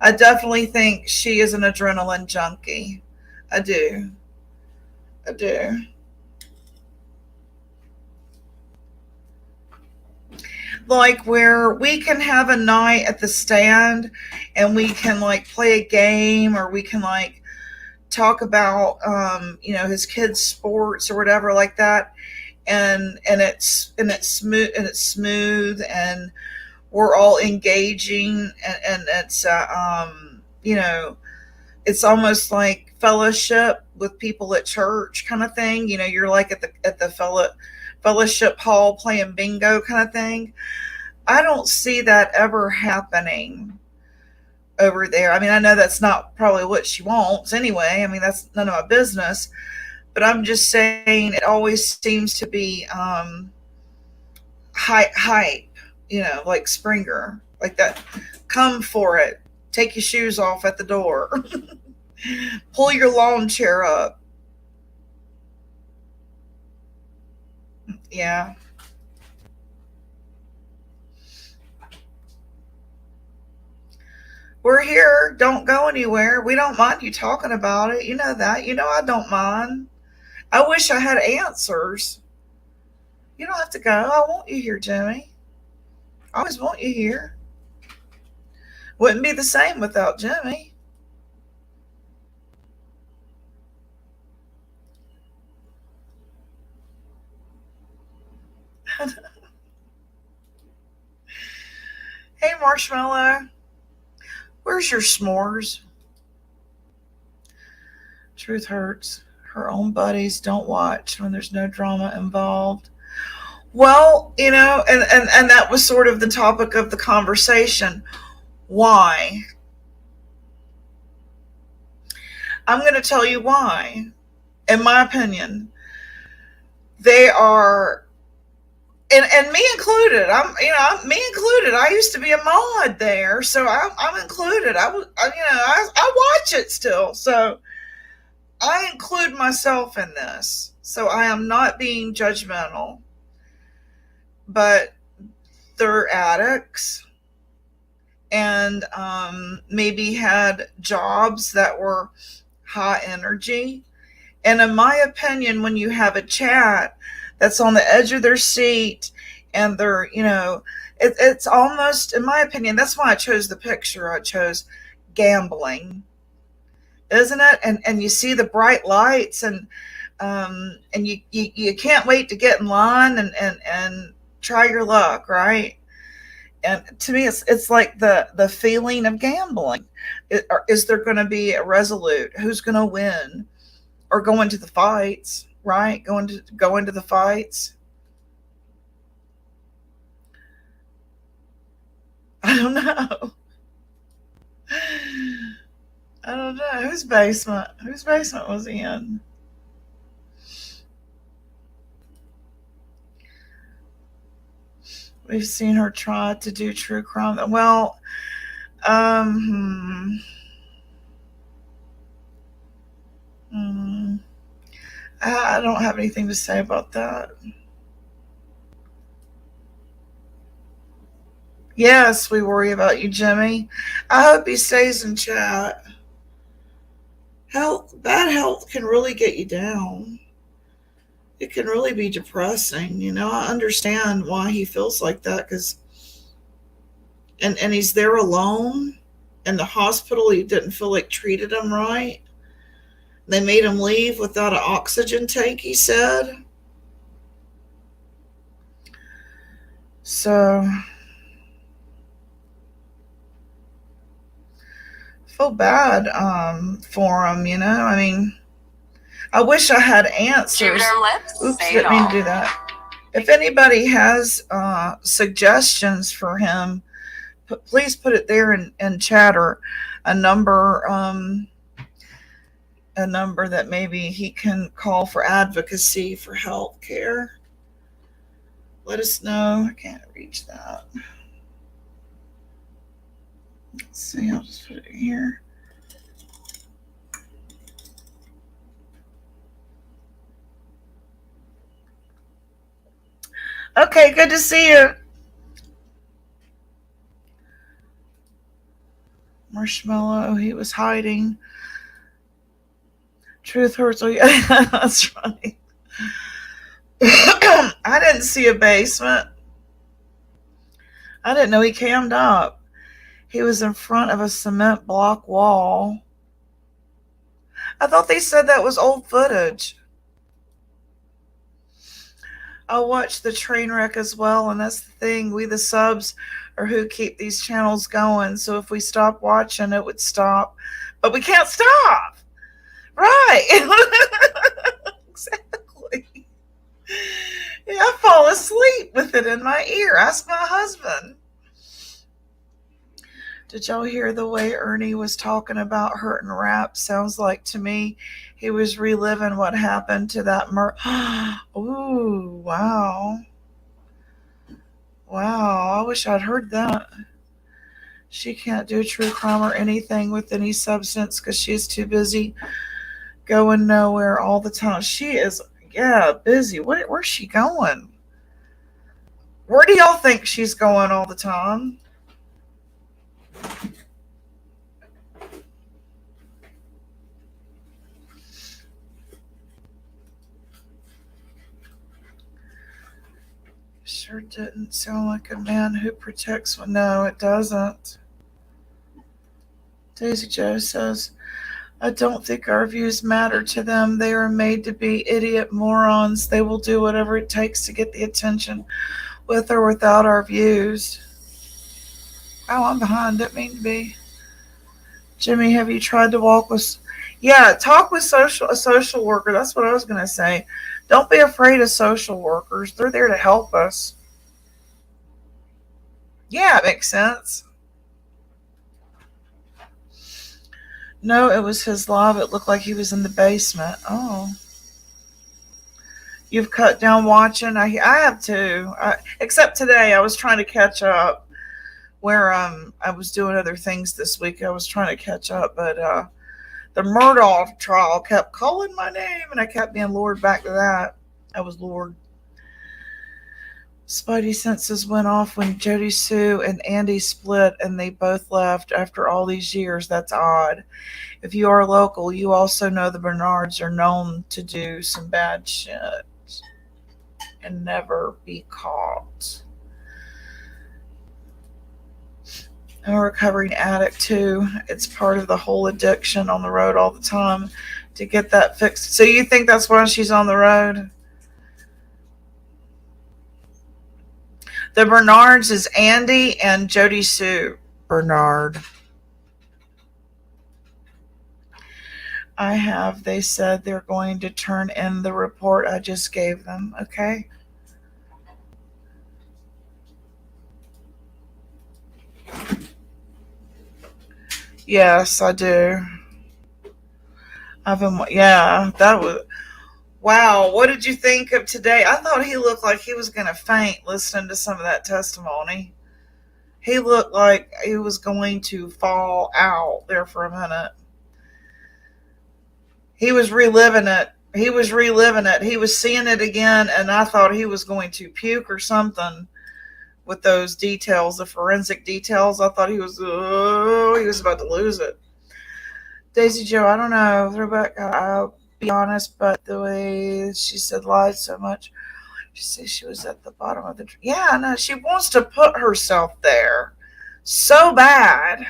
I definitely think she is an adrenaline junkie. I do. I do. Like where we can have a night at the stand and we can like play a game or we can like talk about you know, his kids' sports or whatever like that, and it's smooth and we're all engaging and it's you know, it's almost like fellowship with people at church kind of thing. You know, you're like at the fellowship hall playing bingo kind of thing. I don't see that ever happening over there. I mean, I know that's not probably what she wants anyway. I mean, that's none of my business. But I'm just saying it always seems to be hype, you know, like Springer, like that. Come for it. Take your shoes off at the door. Pull your lawn chair up. Yeah. We're here. Don't go anywhere. We don't mind you talking about it. You know that. You know I don't mind. I wish I had answers. You don't have to go. I want you here, Jimmy. I always want you here. Wouldn't be the same without Jimmy. Hey, Marshmallow. Where's your s'mores? Truth hurts. Her own buddies don't watch when there's no drama involved. Well, you know, and that was sort of the topic of the conversation. Why? I'm going to tell you why. In my opinion, they are, and me included. Me included. I used to be a mod there, so I'm included. I watch it still, so I include myself in this. So I am not being judgmental. but they're addicts and maybe had jobs that were high energy. And in my opinion, when you have a chat that's on the edge of their seat and they're, it's almost, in my opinion, that's why I chose the picture. I chose gambling, isn't it? And you see the bright lights and you can't wait to get in line and try your luck, right? And to me, it's like the feeling of gambling. Is there going to be a resolute? Who's going to win? Or go into the fights, right? Go into the fights. I don't know. I don't know. Whose basement? Whose basement was he in? We've seen her try to do true crime. Well, I don't have anything to say about that. Yes, we worry about you, Jimmy. I hope he stays in chat. Bad health can really get you down. It can really be depressing. I understand why he feels like that and he's there alone. In the hospital, he didn't feel like treated him right. They made him leave without an oxygen tank, he said. So, feel bad for him, I mean, I wish I had answers. Oops, didn't mean to do that. If anybody has suggestions for him, please put it there in chat, or a number that maybe he can call for advocacy for health care. Let us know. I can't reach that. Let's see, I'll just put it here. Okay, good to see you. Marshmallow, he was hiding. Truth hurts. Oh, yeah, that's right. I didn't see a basement. I didn't know he cammed up. He was in front of a cement block wall. I thought they said that was old footage. I watch the train wreck as well, and that's the thing. We, the subs, are who keep these channels going. So if we stop watching, it would stop. But we can't stop. Right. Exactly. Yeah, I fall asleep with it in my ear. Ask my husband. Did y'all hear the way Ernie was talking about hurting rap? Sounds like to me he was reliving what happened to that Ooh, wow. Wow, I wish I'd heard that. She can't do true crime or anything with any substance because she's too busy going nowhere all the time. She is, busy. Where's she going? Where do y'all think she's going all the time? Sure didn't sound like a man who protects. No, it doesn't. Daisy Joe says, I don't think our views matter to them. They are made to be idiot morons. They will do whatever it takes to get the attention with or without our views. Oh, I'm behind. Didn't mean to be. Jimmy, have you tried to walk with... Yeah, talk with a social worker. That's what I was going to say. Don't be afraid of social workers. They're there to help us. Yeah, it makes sense. No, it was his live. It looked like he was in the basement. Oh. You've cut down watching? I have too. Except today, I was trying to catch up. Where I was doing other things this week. I was trying to catch up, but the Murdoch trial kept calling my name, and I kept being lured back to that. I was lured. Spidey senses went off when Jody Sue and Andy split and they both left after all these years. That's odd. If you are local, you also know the Bernards are known to do some bad shit and never be caught. I'm a recovering addict too. It's part of the whole addiction on the road all the time to get that fixed. So you think that's why she's on the road? The Bernards is Andy and Jody Sue Bernard. They said they're going to turn in the report I just gave them. Okay. Yes, I do. Yeah, that was, wow. What did you think of today? I thought he looked like he was going to faint listening to some of that testimony. He looked like he was going to fall out there for a minute. He was reliving it. He was seeing it again, and I thought he was going to puke or something with those details, the forensic details. I thought he was about to lose it. Daisy Joe, I don't know. Throwback, I'll be honest, but the way she said lied so much, she said she was at the bottom of the... Yeah, no, she wants to put herself there so bad.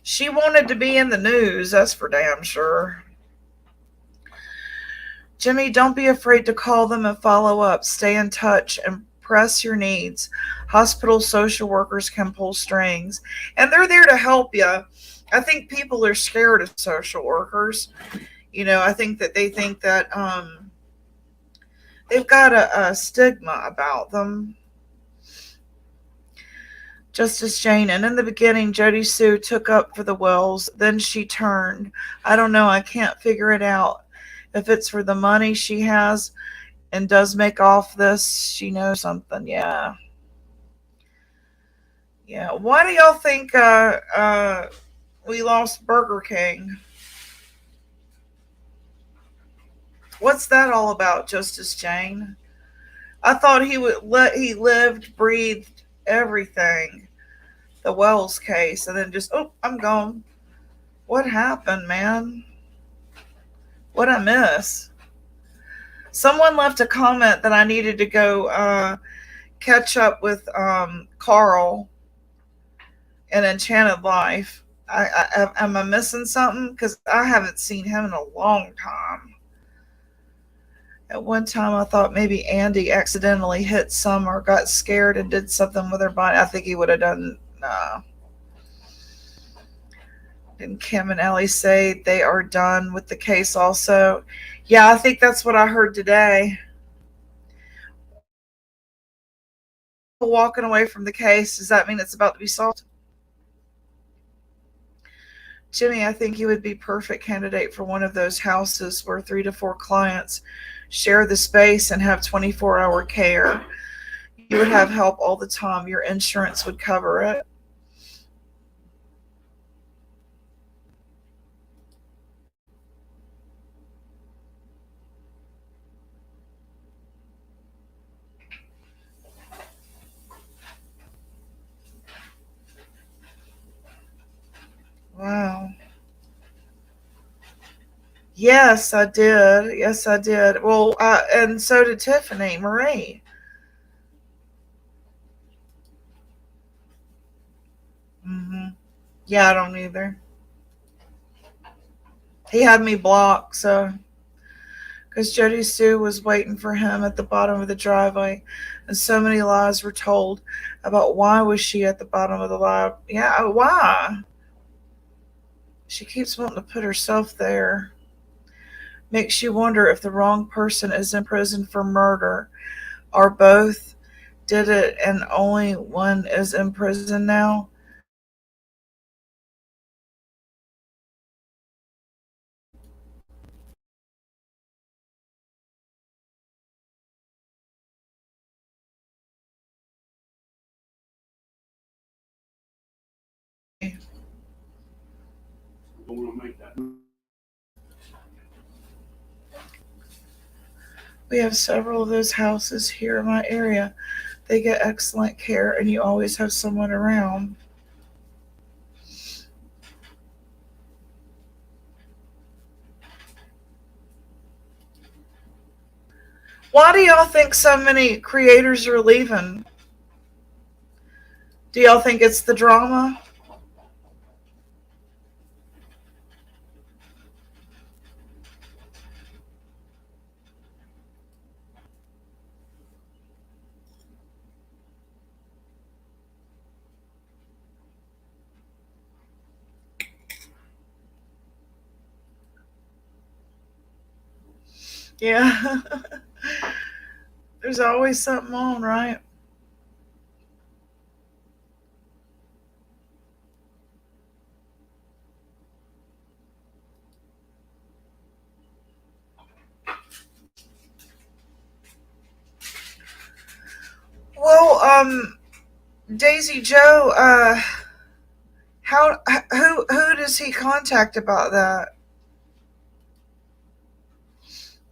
She wanted to be in the news, that's for damn sure. Jimmy, don't be afraid to call them and follow up. Stay in touch and press your needs. Hospital social workers can pull strings, and they're there to help you. I think people are scared of social workers. I think that they think that they've got a stigma about them. Justice Jane, and in the beginning, Jody Sue took up for the Wells. Then she turned. I don't know. I can't figure it out. If it's for the money she has and does make off this, she knows something. Yeah. Yeah. Why do y'all think we lost Burger King? What's that all about, Justice Jane? I thought he lived, breathed everything. The Wells case, and then just, I'm gone. What happened, man? What'd I miss? Someone left a comment that I needed to go catch up with Carl in Enchanted Life. Am I missing something? Because I haven't seen him in a long time. At one time, I thought maybe Andy accidentally hit Summer, got scared, and did something with her body. I think he would have done. Nah. Didn't Kim and Ellie say they are done with the case also? Yeah, I think that's what I heard today. Walking away from the case, does that mean it's about to be solved? Jimmy, I think you would be perfect candidate for one of those houses where 3 to 4 clients share the space and have 24-hour care. You would have help all the time. Your insurance would cover it. Wow. Yes, I did. Yes, I did. Well, and so did Tiffany Marie. Yeah, I don't either. He had me blocked, so because Jody Sue was waiting for him at the bottom of the driveway, and so many lies were told about why was she at the bottom of the line. Yeah, why? She keeps wanting to put herself there. Makes you wonder if the wrong person is in prison for murder, or both did it and only one is in prison now. We have several of those houses here in my area. They get excellent care, and you always have someone around. Why do y'all think so many creators are leaving? Do y'all think it's the drama? Yeah. There's always something on, right? Well, Daisy Joe, who does he contact about that?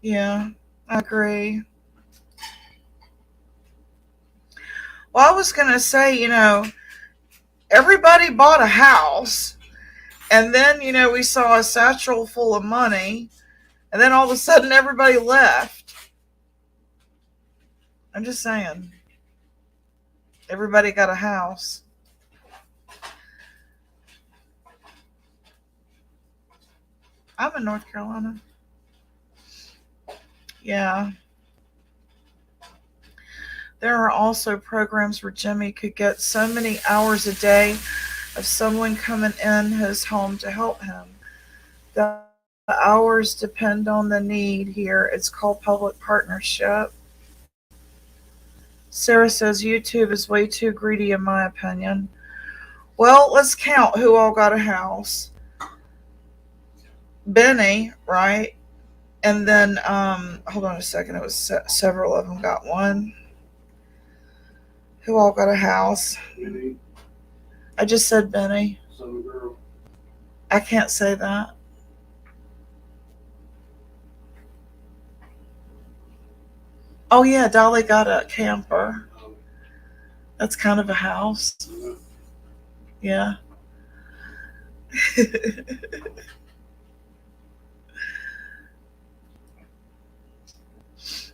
Yeah, I agree. Well, I was gonna say, everybody bought a house, and then we saw a satchel full of money, and then all of a sudden everybody left. I'm just saying, everybody got a house. I'm in North Carolina. Yeah. There are also programs where Jimmy could get so many hours a day of someone coming in his home to help him. The hours depend on the need here. It's called public partnership. Sarah says YouTube is way too greedy in my opinion. Well, let's count who all got a house. Benny, right? And then, hold on a second. It was several of them got one. Who all got a house? Benny, I just said Benny. some girl. I can't say that. Oh yeah, Dolly got a camper. That's kind of a house. Yeah.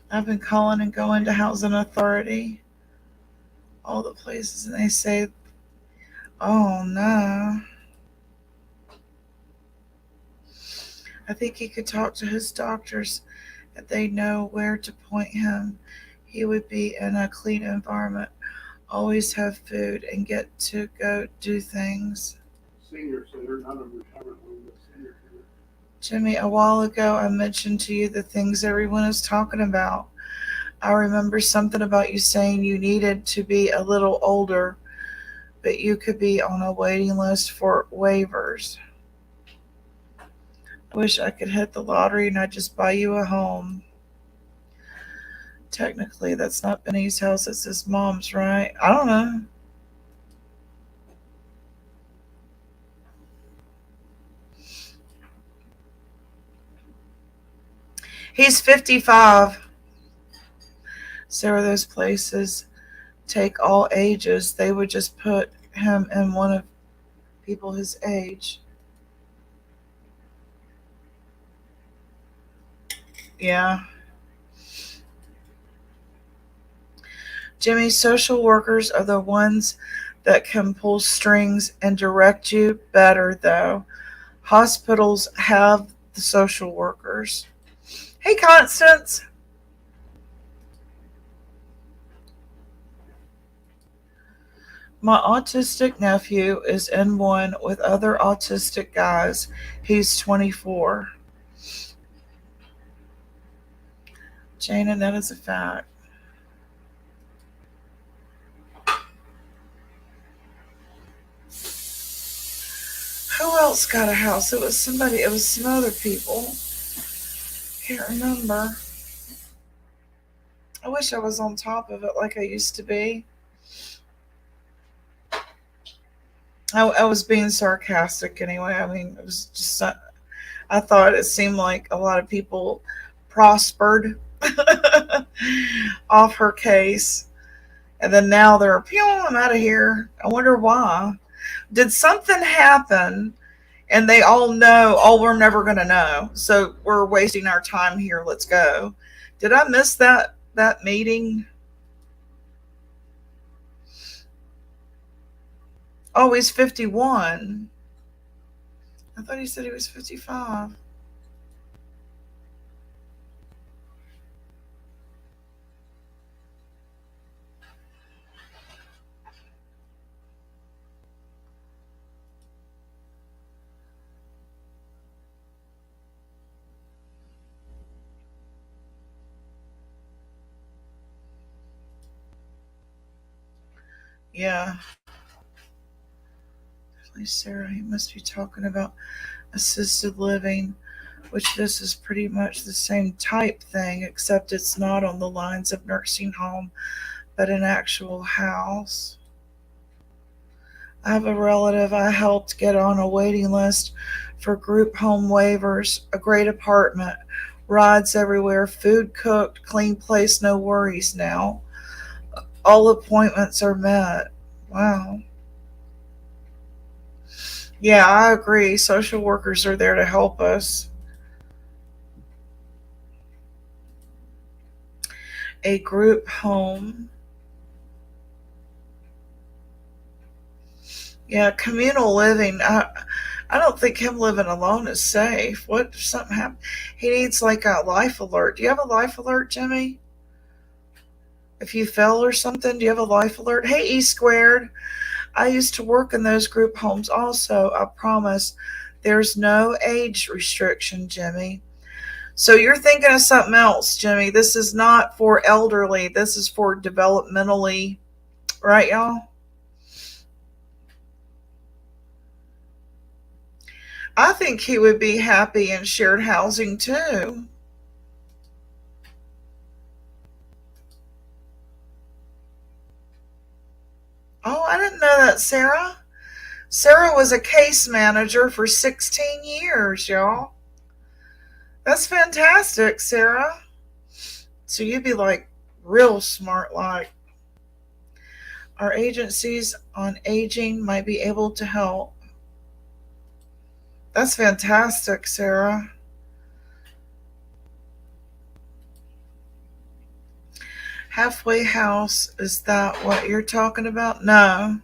I've been calling and going to housing authority, all the places, and they say, oh no. I think he could talk to his doctors if they know where to point him. He would be in a clean environment, always have food, and get to go do things. Senior center, none of them retirement home, but senior center. Jimmy, a while ago I mentioned to you the things everyone is talking about. I remember something about you saying you needed to be a little older, but you could be on a waiting list for waivers. I wish I could hit the lottery and I'd just buy you a home. Technically, that's not Benny's house, it's his mom's, right? I don't know. He's 55. Sarah, those places take all ages. They would just put him in one of people his age. Yeah. Jimmy, social workers are the ones that can pull strings and direct you better, though. Hospitals have the social workers. Hey, Constance. My autistic nephew is in one with other autistic guys. He's 24. Jana, that is a fact. Who else got a house? It was some other people. Can't remember. I wish I was on top of it like I used to be. I was being sarcastic anyway. I mean, it was just, I thought it seemed like a lot of people prospered. off her case. And then now they're, pew, I'm out of here. I wonder why. Did something happen and they all know, oh, we're never going to know. So we're wasting our time here. Let's go. Did I miss that meeting? Oh, he's 51. I thought he said he was 55. Yeah. Sarah, he must be talking about assisted living, which this is pretty much the same type thing, except it's not on the lines of nursing home, but an actual house. I have a relative I helped get on a waiting list for group home waivers, a great apartment, rides everywhere, food cooked, clean place, no worries now. All appointments are met. Wow. Yeah, I agree. Social workers are there to help us. A group home. Yeah, communal living. I don't think him living alone is safe. What if something happens? He needs like a life alert. Do you have a life alert, Jimmy? If you fell or something, do you have a life alert? Hey, E squared. I used to work in those group homes also. I promise. There's no age restriction, Jimmy. So you're thinking of something else, Jimmy. This is not for elderly. This is for developmentally, right, y'all? I think he would be happy in shared housing too. Oh, I didn't know that, Sarah. Sarah was a case manager for 16 years, y'all. That's fantastic, Sarah. So you'd be like real smart, like our agencies on aging might be able to help. That's fantastic, Sarah. Halfway house, is that what you're talking about? No,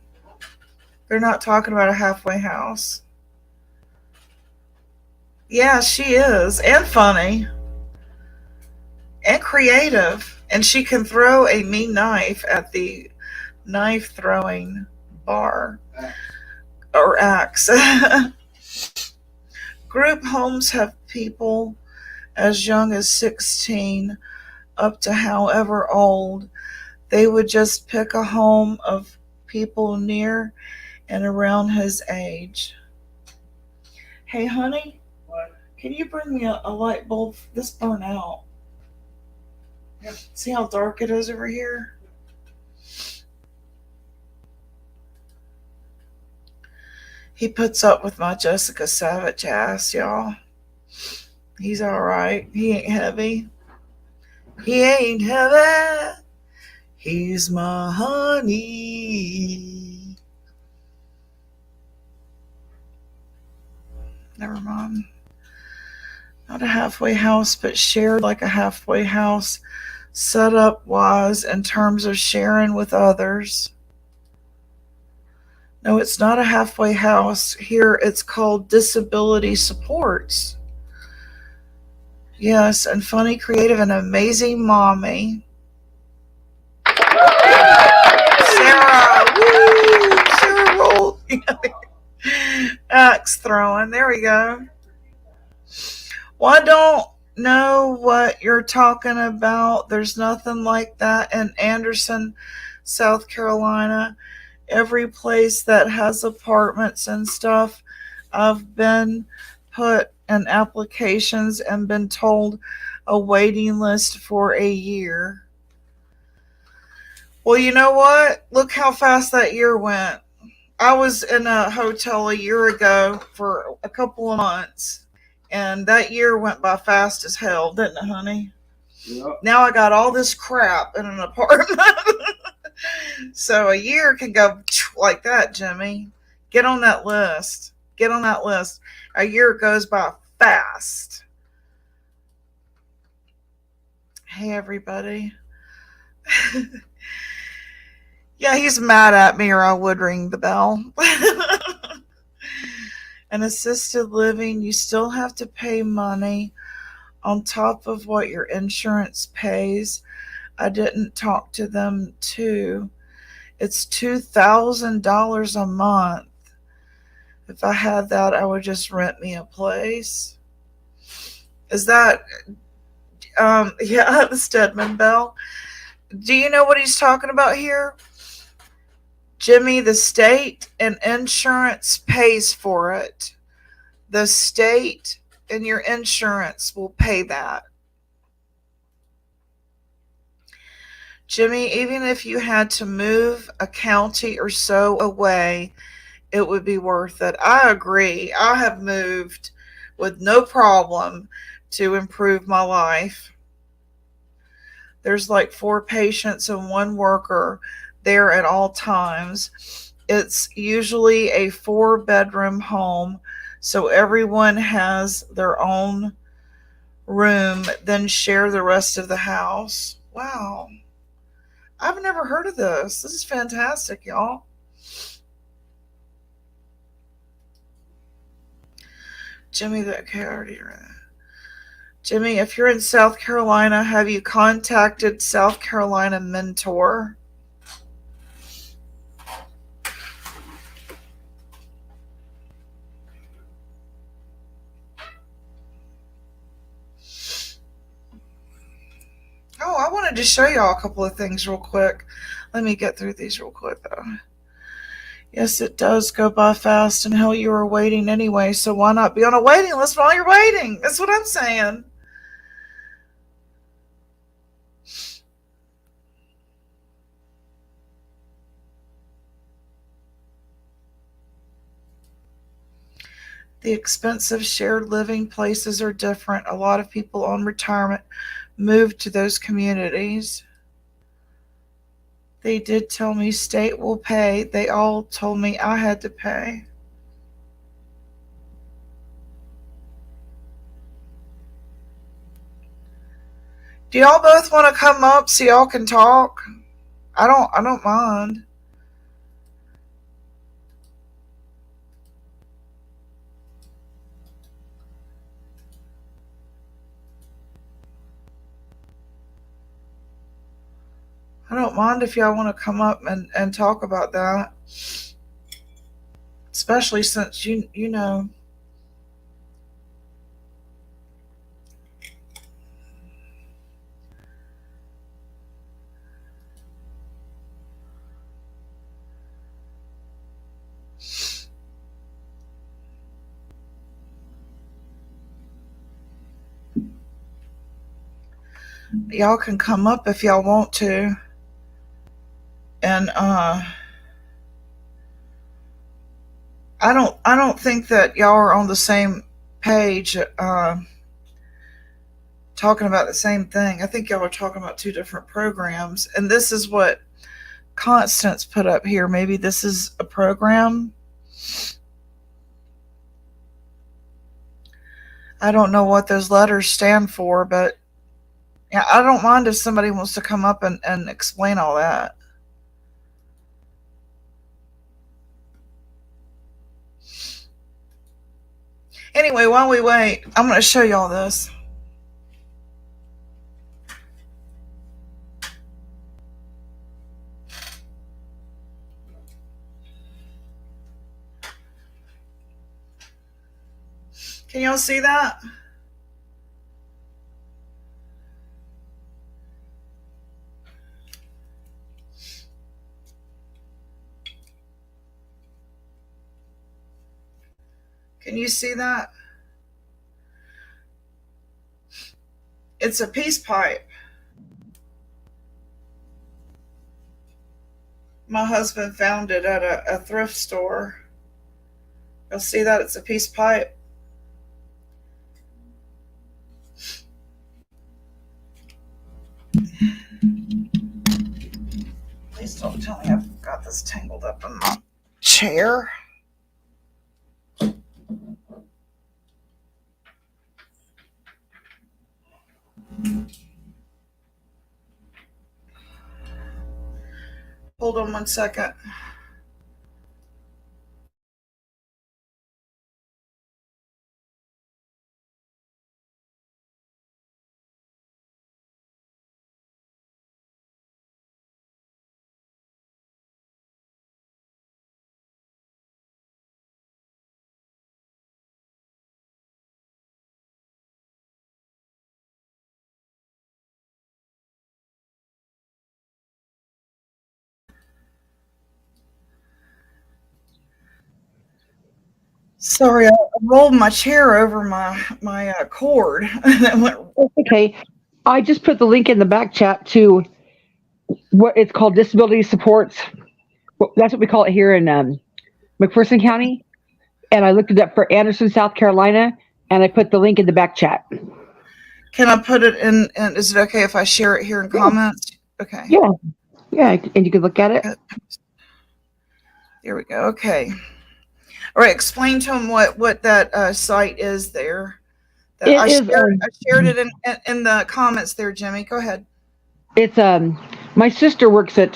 they're not talking about a halfway house. Yeah, she is. And funny. And creative. And she can throw a mean knife at the knife throwing bar. Or axe. Group homes have people as young as 16 up to however old. They would just pick a home of people near and around his age. Hey, honey, What? can you bring me a light bulb? This burnt out. Yeah. See how dark it is over here? He puts up with my Jessica Savage ass, y'all. He's alright. He ain't heavy. He ain't heavy. He's my honey. Never mind. Not a halfway house, but shared like a halfway house. Set up wise in terms of sharing with others. No, it's not a halfway house. Here it's called disability supports. Yes, and funny, creative, and amazing mommy. Sarah, woo! Sarah rolled. Axe throwing. There we go. Well, I don't know what you're talking about. There's nothing like that in Anderson, South Carolina. Every place that has apartments and stuff, I've been put in applications and been told a waiting list for a year. Well, you know what? Look how fast that year went. I was in a hotel a year ago for a couple of months, and that year went by fast as hell, didn't it, honey? Yep. Now I got all this crap in an apartment. So a year can go like that, Jimmy. Get on that list. Get on that list. A year goes by fast. Hey, everybody. Yeah, he's mad at me, or I would ring the bell. An assisted living, you still have to pay money on top of what your insurance pays. I didn't talk to them too. It's $2,000 a month. If I had that, I would just rent me a place. Is that, yeah, the Stedman Bell? Do you know what he's talking about here? Jimmy, the state and insurance pays for it. The state and your insurance will pay that. Jimmy, even if you had to move a county or so away, it would be worth it. I agree. I have moved with no problem to improve my life. There's like 4 patients and 1 worker there at all times. It's usually a 4-bedroom home, so everyone has their own room, then share the rest of the house. Wow. I've never heard of this. This is fantastic, y'all. Jimmy, Jimmy, if you're in South Carolina, have you contacted South Carolina Mentor? Oh, I wanted to show y'all a couple of things real quick. Let me get through these real quick, though. Yes, it does go by fast, and hell, you were waiting anyway, so why not be on a waiting list while you're waiting? That's what I'm saying. The expensive shared living places are different. A lot of people on retirement move to those communities. They did tell me state will pay. They all told me I had to pay. Do y'all both want to come up so y'all can talk? I don't mind. I don't mind if y'all want to come up and talk about that. Especially since you know. Y'all can come up if y'all want to. And I don't think that y'all are on the same page talking about the same thing. I think y'all are talking about 2 different programs. And this is what Constance put up here. Maybe this is a program. I don't know what those letters stand for, but yeah, I don't mind if somebody wants to come up and explain all that. Anyway, while we wait, I'm going to show y'all this. Can y'all see that? Can you see that? It's a peace pipe. My husband found it at a thrift store. You'll see that? It's a peace pipe. Please don't tell me I've got this tangled up in my chair. Hold on one second. Sorry, I rolled my chair over my cord. That went. Okay. I just put the link in the back chat to what it's called disability supports. That's what we call it here in McPherson County. And I looked it up for Anderson, South Carolina, and I put the link in the back chat. Can I put it in? And is it okay if I share it here in comments? Okay. Yeah. Yeah. And you can look at it. There we go. Okay. All right. Explain to them what that site is there. I shared it in the comments there, Jimmy. Go ahead. It's my sister works at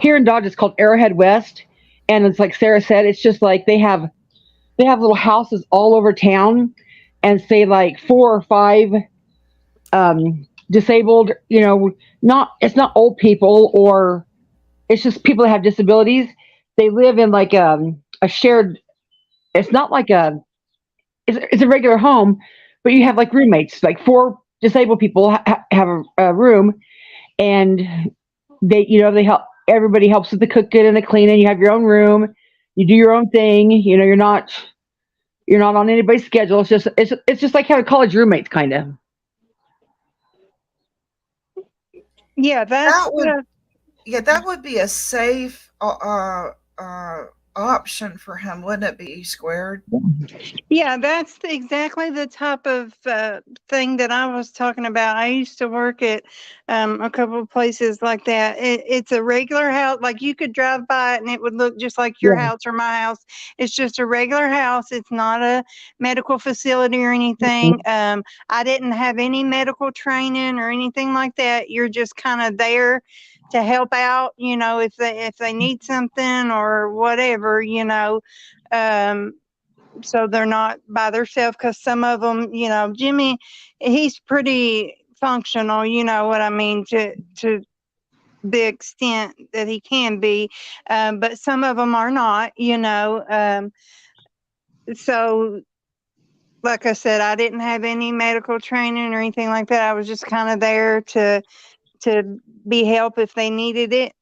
here in Dodge. It's called Arrowhead West, and it's like Sarah said. It's just like they have little houses all over town, and say like 4 or 5 disabled. It's not old people, or it's just people that have disabilities. They live in like a shared. It's not like it's a regular home, but you have like roommates. Like 4 disabled people have a room, and they help. Everybody helps with the cooking and the cleaning. You have your own room. You do your own thing. You're not on anybody's schedule. It's just like having college roommates, kind of. Yeah, that would be a safe option for him, wouldn't it be, Squared? Yeah, that's exactly the type of thing that I was talking about. I used to work at a couple of places like that. It's a regular house. Like you could drive by it and it would look just like your house or my house. It's just a regular house. It's not a medical facility or anything. I didn't have any medical training or anything like that. You're just kind of there to help out, if they need something or whatever, so they're not by themselves, because some of them, Jimmy, he's pretty functional, you know what I mean, to the extent that he can be, but some of them are not, so like I said, I didn't have any medical training or anything like that. I was just kind of there to be help if they needed it.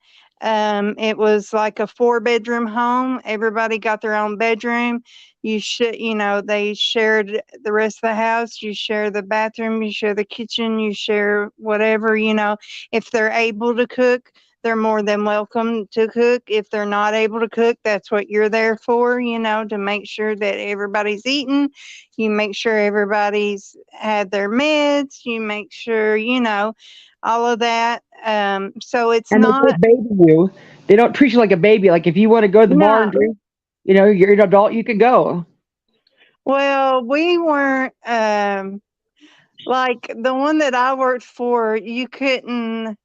It was like a 4-bedroom home. Everybody got their own bedroom. They shared the rest of the house. You share the bathroom, you share the kitchen, you share whatever, if they're able to cook, they're more than welcome to cook. If they're not able to cook, that's what you're there for, to make sure that everybody's eating. You make sure everybody's had their meds. You make sure, all of that. So it's not. They don't baby you. They don't treat you like a baby. Like if you want to go to the bar and drink, you're an adult, you can go. Well, we weren't like the one that I worked for. You couldn't.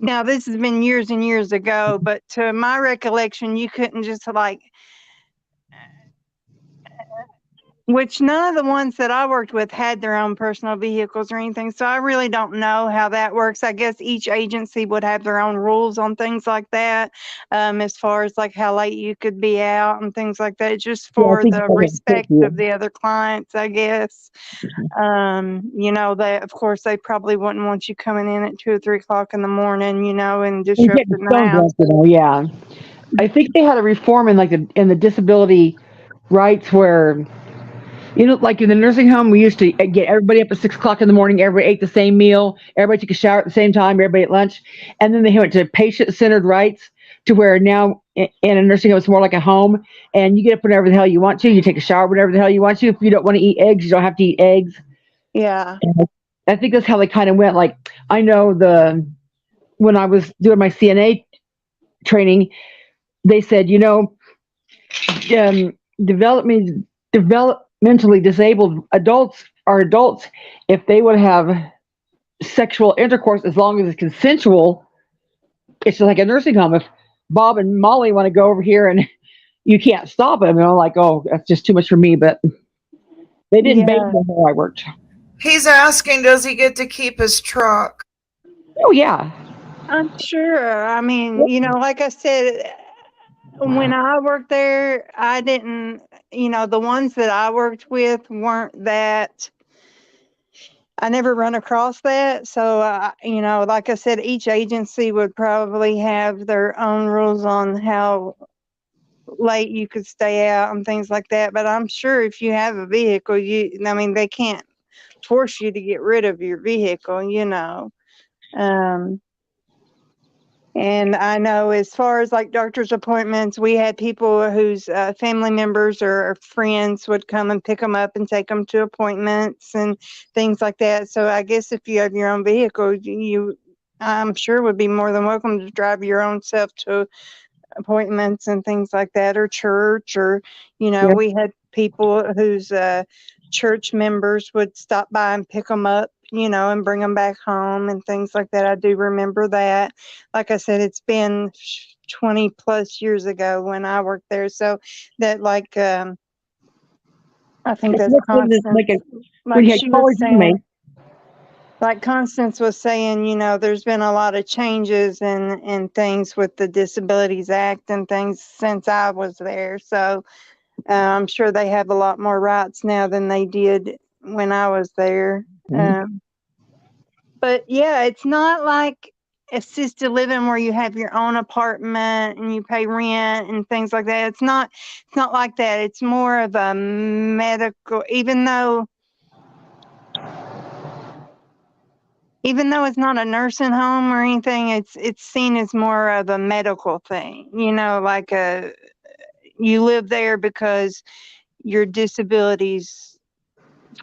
Now this has been years and years ago, but to my recollection, you couldn't just like. Which none of the ones that I worked with had their own personal vehicles or anything. So I really don't know how that works. I guess each agency would have their own rules on things like that, as far as like how late you could be out and things like that, just for the respect of the other clients, I guess. They, of course, they probably wouldn't want you coming in at 2 or 3 o'clock in the morning, and disrupting the house. Yeah. I think they had a reform in in the disability rights where, like in the nursing home, we used to get everybody up at 6 o'clock in the morning. Everybody ate the same meal. Everybody took a shower at the same time. Everybody at lunch. And then they went to patient-centered rights, to where now in a nursing home, it's more like a home. And you get up whenever the hell you want to. You take a shower whenever the hell you want to. If you don't want to eat eggs, you don't have to eat eggs. Yeah. I think that's how they kind of went. Like I know when I was doing my CNA training, they said, developmentally disabled adults are adults if they would have sexual intercourse as long as it's consensual. It's just like a nursing home. If Bob and Molly want to go over here and you can't stop them, like, oh, that's just too much for me. But they didn't bathe me where I worked. He's asking, does he get to keep his truck? Oh yeah, I'm sure. I mean, like I said, when I worked there, I didn't, the ones that I worked with weren't that. I never run across that. So, like I said, each agency would probably have their own rules on how late you could stay out and things like that. But I'm sure if you have a vehicle, they can't force you to get rid of your vehicle, And I know as far as like doctor's appointments, we had people whose family members or friends would come and pick them up and take them to appointments and things like that. So I guess if you have your own vehicle, I'm sure would be more than welcome to drive your own self to appointments and things like that, or church, or, we had people whose church members would stop by and pick them up, and bring them back home and things like that. I do remember that. Like I said, it's been 20 plus years ago when I worked there. So that I think that's Constance. When you had college roommates. Like Constance was saying, there's been a lot of changes and things with the Disabilities Act and things since I was there. So I'm sure they have a lot more rights now than they did when I was there. But yeah, it's not like assisted living where you have your own apartment and you pay rent and things like that. It's not like that. It's more of a medical, even though it's not a nursing home or anything, it's seen as more of a medical thing, like you live there because your disabilities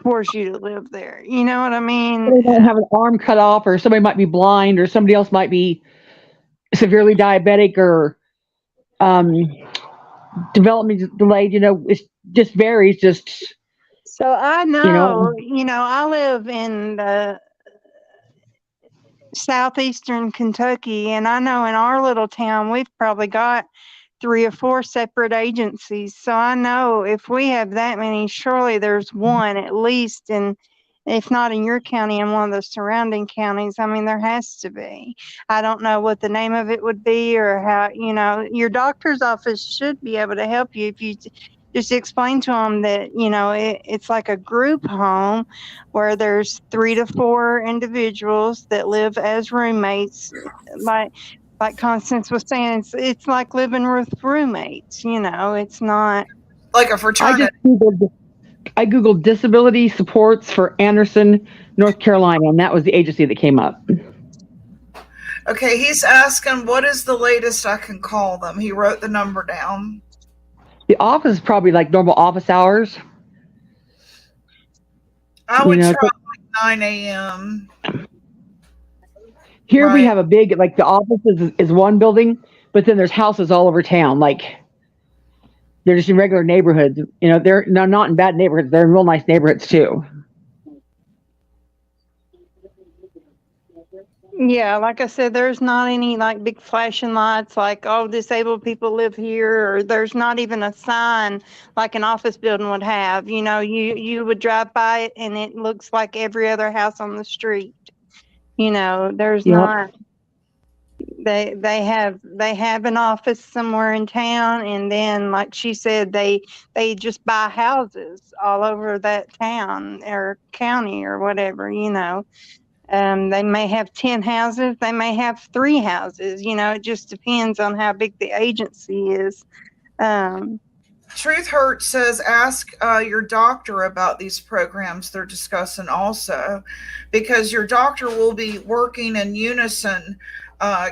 force you to live there. You know what I mean? They don't have an arm cut off, or somebody might be blind, or somebody else might be severely diabetic, or development delayed. It just varies. So I know, I live in the southeastern Kentucky, and I know in our little town we've probably got 3 or 4 separate agencies. So I know if we have that many, surely there's one at least, and if not in your county, in one of the surrounding counties. I mean, there has to be. I don't know what the name of it would be, or how, your doctor's office should be able to help you if you just explain to them that, it's like a group home where there's 3 to 4 individuals that live as roommates. Like Constance was saying, it's like living with roommates. It's not like a fraternity. I googled disability supports for Anderson, North Carolina, and that was the agency that came up. Okay, he's asking, what is the latest I can call them? He wrote the number down. The office is probably like normal office hours. I would try like 9 a.m. Here we have a big, like the office is one building, but then there's houses all over town. Like they're just in regular neighborhoods. They're not in bad neighborhoods. They're in real nice neighborhoods too. Yeah, like I said, there's not any like big flashing lights like, oh, disabled people live here, or there's not even a sign like an office building would have. You would drive by it and it looks like every other house on the street. There's not. They have an office somewhere in town, and then like she said, they just buy houses all over that town or county or whatever. They may have 10 houses, they may have 3 houses. It just depends on how big the agency is. Truth Hurt says, ask your doctor about these programs they're discussing also, because your doctor will be working in unison,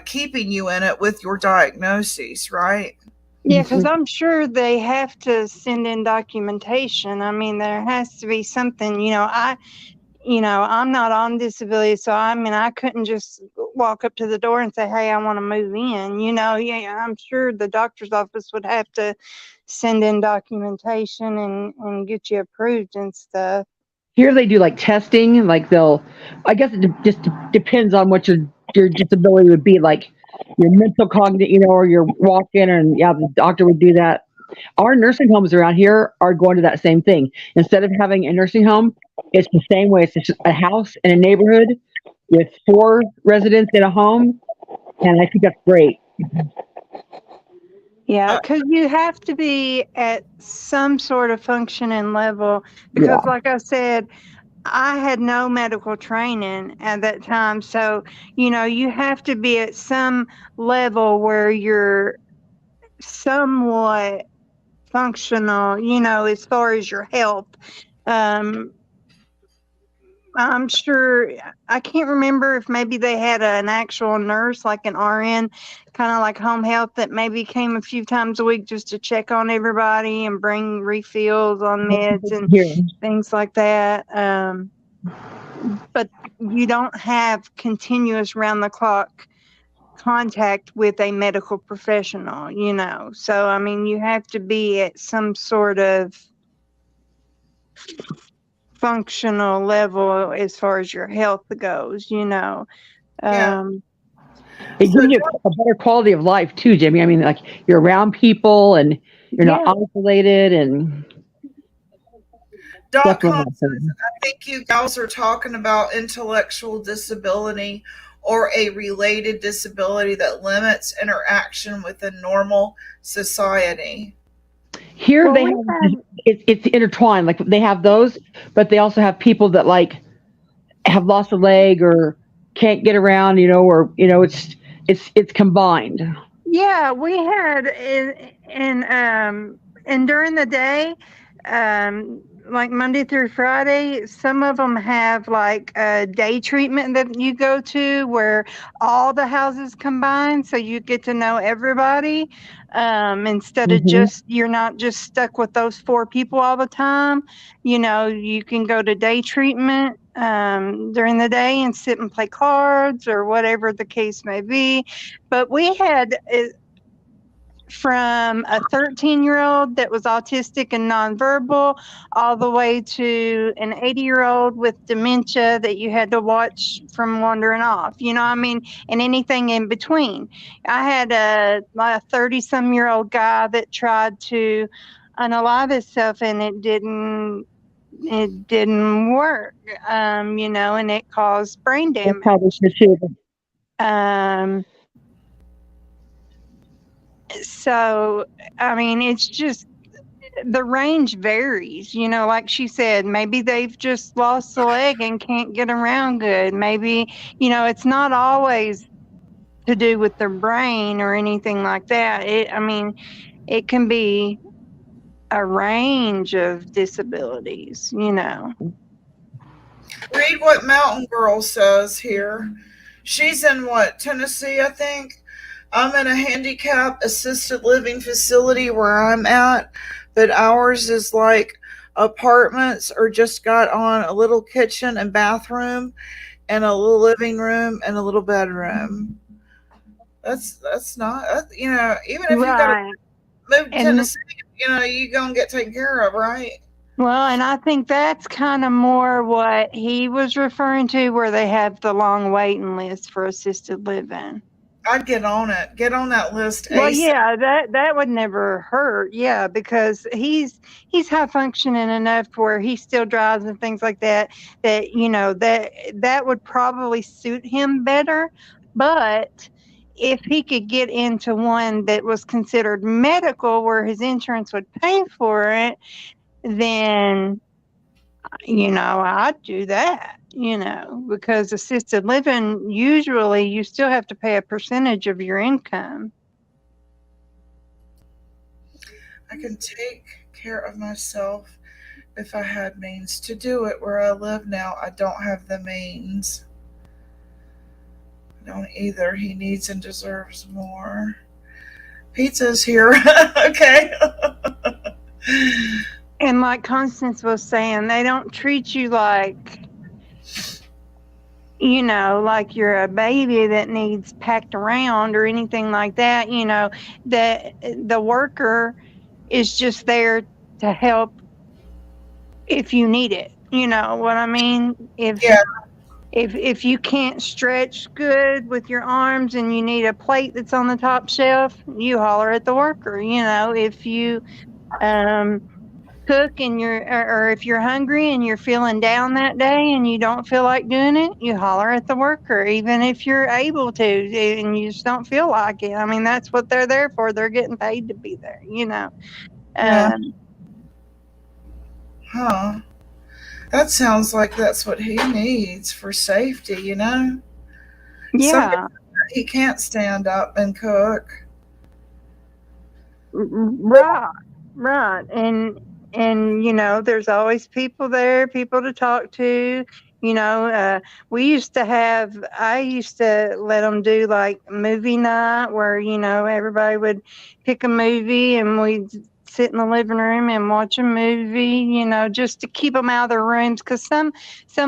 keeping you in it with your diagnoses, right? Yeah, because I'm sure they have to send in documentation. I mean, there has to be something, I'm not on disability, so I mean, I couldn't just walk up to the door and say, "Hey, I want to move in." Yeah, I'm sure the doctor's office would have to send in documentation and get you approved and stuff. Here they do like testing, like I guess it just depends on what your disability would be, like your mental cognitive, or your walk in and yeah, the doctor would do that. Our nursing homes around here are going to that same thing. Instead of having a nursing home, it's the same way. It's just a house in a neighborhood with 4 residents in a home, and I think that's great. Yeah, because you have to be at some sort of functioning level. Because, like I said, I had no medical training at that time. So, you have to be at some level where you're somewhat functional, as far as your health. I'm sure, I can't remember if maybe they had an actual nurse, like an RN, kind of like home health, that maybe came a few times a week just to check on everybody and bring refills on meds and Here, things like that. But you don't have continuous round the clock contact with a medical professional, So, I mean, you have to be at some sort of functional level as far as your health goes, Yeah. it gives you a better quality of life too, Jimmy. I mean, like you're around people and you're not isolated and. Doc Constance, I think you guys are talking about intellectual disability or a related disability that limits interaction within normal society. Here they have it's intertwined. Like they have those, but they also have people that like have lost a leg or can't get around, it's combined. Yeah, we had and during the day, like Monday through Friday, some of them have like a day treatment that you go to where all the houses combine, so you get to know everybody. Instead of you're not just stuck with those 4 people all the time. You can go to day treatment during the day and sit and play cards or whatever the case may be. But we had from a 13-year-old that was autistic and nonverbal all the way to an 80-year-old with dementia that you had to watch from wandering off, and anything in between. I had a 30-some-year-old guy that tried to unalive himself and it didn't work, and it caused brain damage. So, I mean, it's just the range varies, like she said, maybe they've just lost a leg and can't get around good. Maybe, it's not always to do with their brain or anything like that. It can be a range of disabilities, Read what Mountain Girl says here. She's in Tennessee, I think. I'm in a handicap assisted living facility where I'm at, but ours is like apartments or just got on a little kitchen and bathroom and a little living room and a little bedroom. That's not, even if you got to move to Tennessee, you gonna get taken care of, right? Well, and I think that's kind of more what he was referring to, where they have the long waiting list for assisted living. I'd get on it. Get on that list. Well, yeah, that would never hurt. Yeah, because he's high functioning enough where he still drives and things like that. That would probably suit him better. But if he could get into one that was considered medical, where his insurance would pay for it, then I'd do that. Because assisted living, usually you still have to pay a percentage of your income. I can take care of myself if I had means to do it. Where I live now, I don't have the means. I don't either. He needs and deserves more. Pizza's here. Okay. And like Constance was saying, they don't treat you like like you're a baby that needs packed around or anything like that, that the worker is just there to help if you need it. You know what I mean? Yeah. If you can't stretch good with your arms and you need a plate that's on the top shelf, you holler at the worker. If you um cook and or if you're hungry and you're feeling down that day and you don't feel like doing it, you holler at the worker, even if you're able to and you just don't feel like it. I mean, that's what they're there for. They're getting paid to be there. Yeah. Um, Huh. That sounds like that's what he needs for safety. Some days yeah. he can't stand up and cook. Right, right. And there's always people there, people to talk to. We used to have I used to let them do like movie night where, everybody would pick a movie and we'd sit in the living room and watch a movie, just to keep them out of their rooms, because some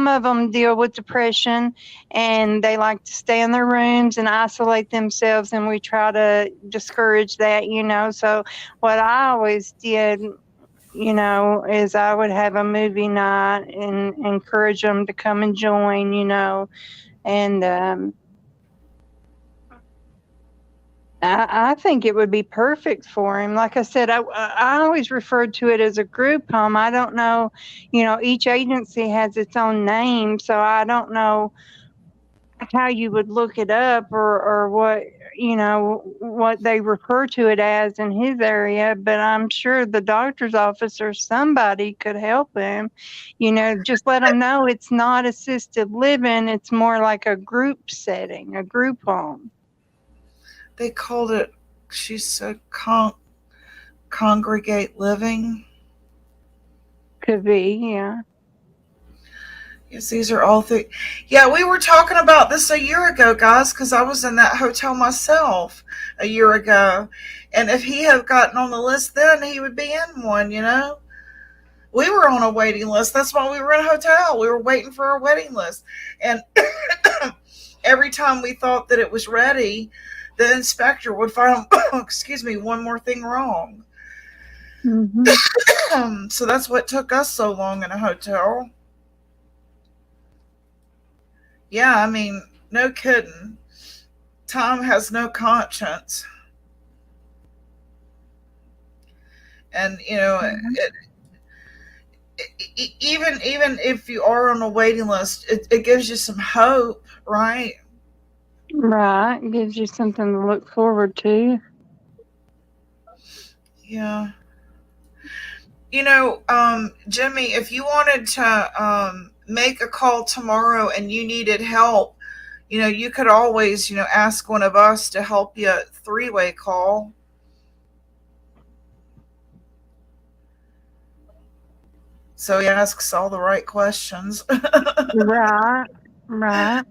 of them deal with depression and they like to stay in their rooms and isolate themselves, and we try to discourage that. So what I always did, is I would have a movie night and encourage them to come and join. And I think it would be perfect for him. Like I said, I always referred to it as a group home. I don't know, each agency has its own name, so I don't know how you would look it up, or what they refer to it as in his area, but I'm sure the doctor's office or somebody could help him. Just let him know it's not assisted living, it's more like a group setting, a group home. They called it, she said, congregate living. Could be, yeah. Yes, these are all things. Yeah, we were talking about this a year ago, guys, because I was in that hotel myself a year ago. And if he had gotten on the list then, he would be in one. We were on a waiting list. That's why we were in a hotel. We were waiting for our waiting list. And every time we thought that it was ready, the inspector would find, excuse me, one more thing wrong. Hmm. So that's what took us so long in a hotel. Yeah, I mean, no kidding. Tom has no conscience. And, even if you are on a waiting list, it gives you some hope, right? Right, gives you something to look forward to. Yeah. Jimmy, if you wanted to make a call tomorrow and you needed help, you could always, ask one of us to help you three-way call. So he asks all the right questions. Right, right.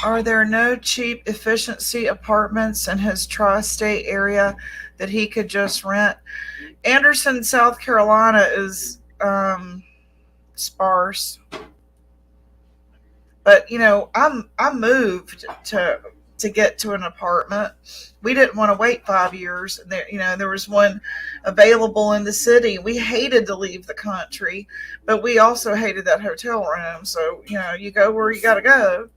Are there no cheap efficiency apartments in his tri-state area that he could just rent? Anderson, South Carolina is sparse. But I moved to get to an apartment. We didn't want to wait 5 years. There was one available in the city. We hated to leave the country, but we also hated that hotel room. So you go where you got to go.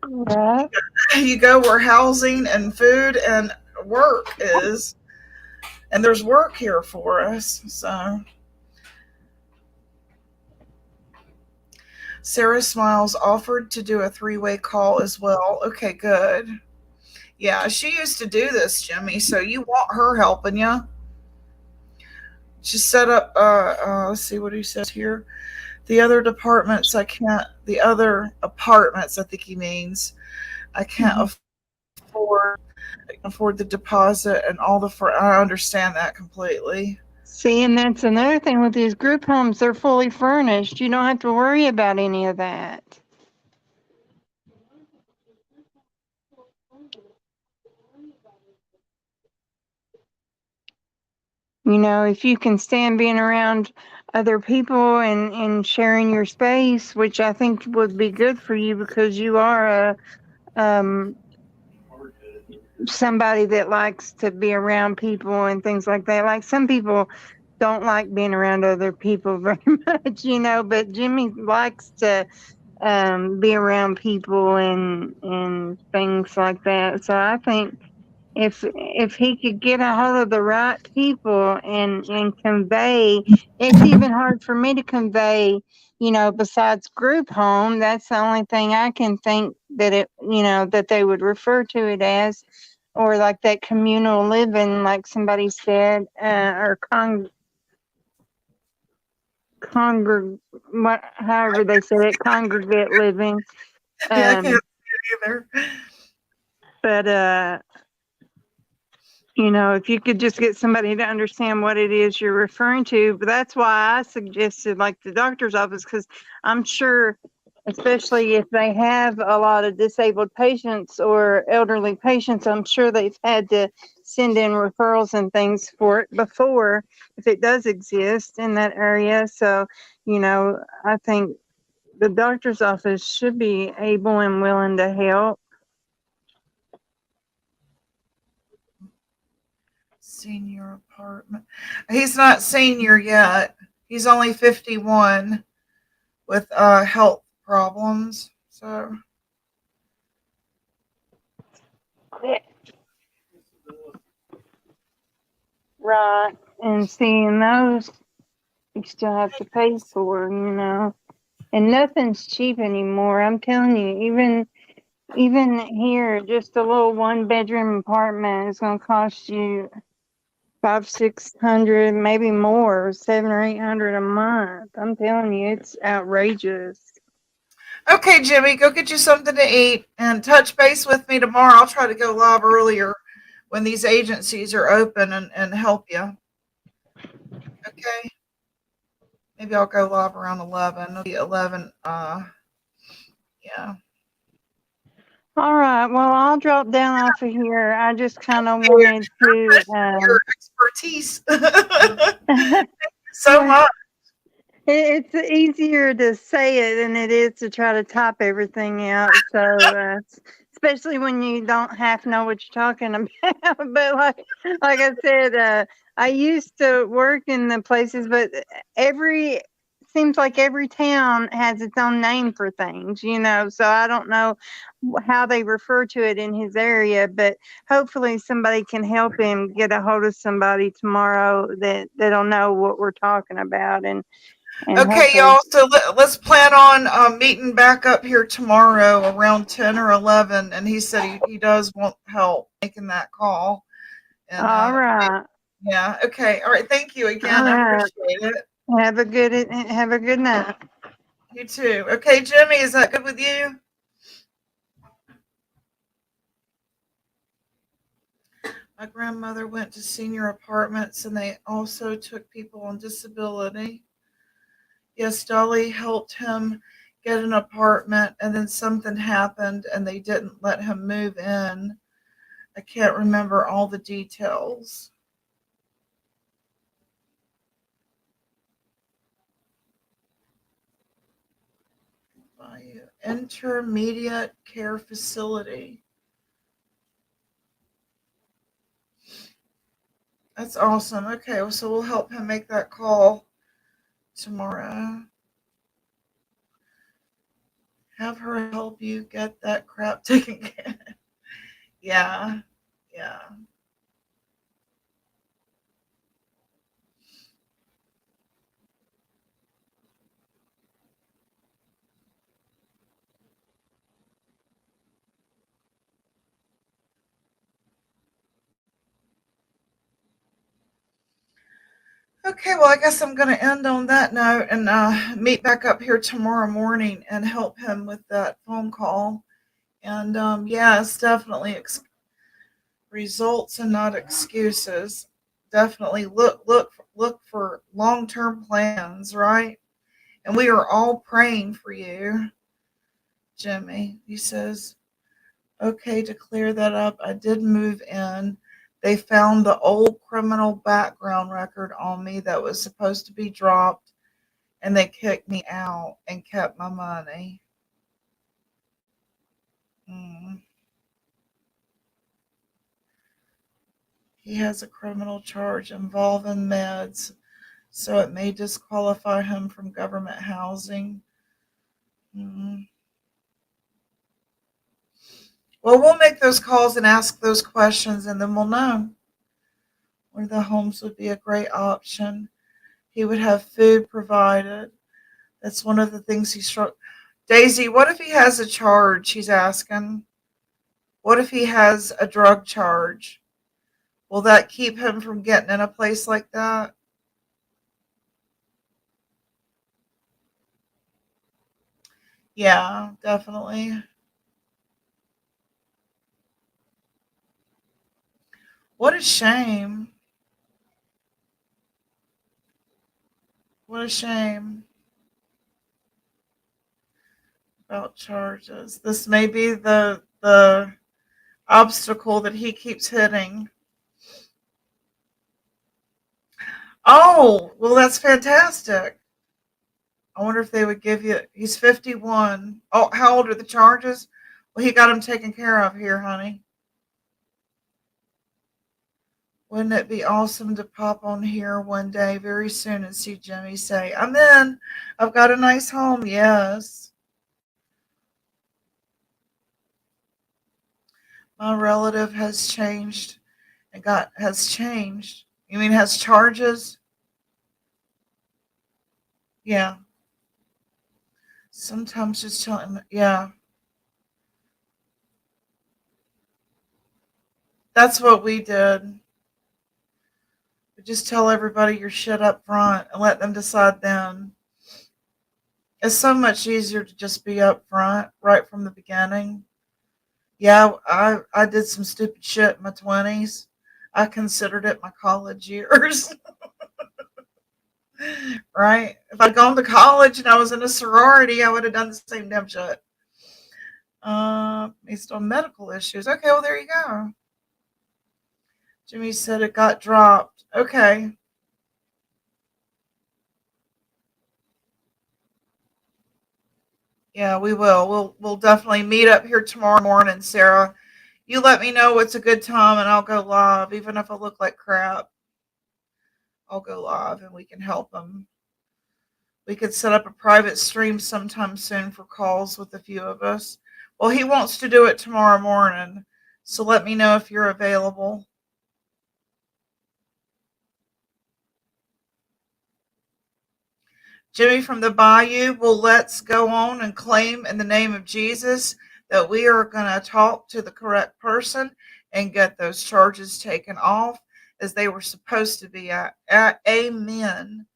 Right. You go where housing and food and work is, and there's work here for us. So Sarah Smiles offered to do a three-way call as well. Okay, good. Yeah, she used to do this, Jimmy. So you want her helping you? She set up. Let's see what he says here. The other departments, I can't. The other apartments, I think he means. I can't afford the deposit and all the. I understand that completely. See, and that's another thing with these group homes, they're fully furnished. You don't have to worry about any of that. if you can stand being around other people and sharing your space, which I think would be good for you because you are um, somebody that likes to be around people and things like that. Like some people don't like being around other people very much, but Jimmy likes to be around people and things like that. So I think if he could get a hold of the right people and convey, it's even hard for me to convey, besides group home. That's the only thing I can think that that they would refer to it as, or like that communal living, like somebody said, or however they said it, congregate living. Yeah, I can't see Um, it either. but if you could just get somebody to understand what it is you're referring to. But that's why I suggested like the doctor's office, because I'm sure, especially if they have a lot of disabled patients or elderly patients, I'm sure they've had to send in referrals and things for it before, if it does exist in that area. So, I think the doctor's office should be able and willing to help. Senior apartment. He's not senior yet. He's only 51 with health problems. So Right. And seeing those, you still have to pay for. And nothing's cheap anymore. I'm telling you, even here, just a little 1 bedroom apartment is gonna cost you 500-600, maybe more, 700 or 800 a month. I'm telling you, it's outrageous. okay, Jimmy, go get you something to eat and touch base with me tomorrow. I'll try to go live earlier when these agencies are open and help you. Okay. Maybe I'll go live around 11. It'll be 11. Yeah. All right. Well, I'll drop down off of here. I just kind of wanted to, Your expertise so yeah. much. It's easier to say it than it is to try to type everything out. So, especially when you don't half know what you're talking about. But like I said, I used to work in the places, but every seems like every town has its own name for things. So I don't know how they refer to it in his area, but hopefully somebody can help him get a hold of somebody tomorrow that'll know what we're talking about and Okay, hopefully. y'all. So let's plan on meeting back up here tomorrow around 10 or 11. And he said he does want help making that call. And All right. yeah. Okay. All right. Thank you All again. I right. appreciate it. Have a good night. You too. Okay, Jimmy, is that good with you? My grandmother went to senior apartments and they also took people on disability. Yes, Dolly helped him get an apartment and then something happened and they didn't let him move in. I can't remember all the details. Intermediate care facility. That's awesome. Okay, well, so we'll help him make that call tomorrow. Have her help you get that crap taken care of. Yeah, yeah. Okay, well, I guess I'm going to end on that note and meet back up here tomorrow morning and help him with that phone call. And yes, definitely results and not excuses. Definitely look for long-term plans, right? And we are all praying for you, Jimmy. He says, okay, to clear that up, I did move in. They found the old criminal background record on me that was supposed to be dropped, and they kicked me out and kept my money. Mm. He has a criminal charge involving meds, so it may disqualify him from government housing. Mm. Well, we'll make those calls and ask those questions, and then we'll know where the homes would be a great option. He would have food provided. That's one of the things he struck. Daisy, what if he has a charge? He's asking. What if he has a drug charge? Will that keep him from getting in a place like that? Yeah, definitely. What a shame. What a shame about charges. This may be the obstacle that he keeps hitting. Oh, well, that's fantastic. I wonder if they would give you. He's 51. Oh, how old are the charges? Well, he got him taken care of here, honey. Wouldn't it be awesome to pop on here one day very soon and see Jimmy say, I'm in. I've got a nice home. Yes. My relative has changed and has changed. You mean has charges? Yeah. Sometimes just tell him, yeah. That's what we did. We just tell everybody your shit up front and let them decide then. It's so much easier to just be up front right from the beginning. Yeah, I did some stupid shit in my 20s. I considered it my college years. Right? If I'd gone to college and I was in a sorority, I would have done the same damn shit. Based on medical issues. Okay, well, there you go. Jimmy said it got dropped. Okay. Yeah, we will. We'll definitely meet up here tomorrow morning, Sarah. You let me know what's a good time and I'll go live. Even if I look like crap, I'll go live and we can help them. We could set up a private stream sometime soon for calls with a few of us. Well, he wants to do it tomorrow morning, so let me know if you're available. Jimmy from the Bayou, well, let's go on and claim in the name of Jesus that we are going to talk to the correct person and get those charges taken off as they were supposed to be at. Amen.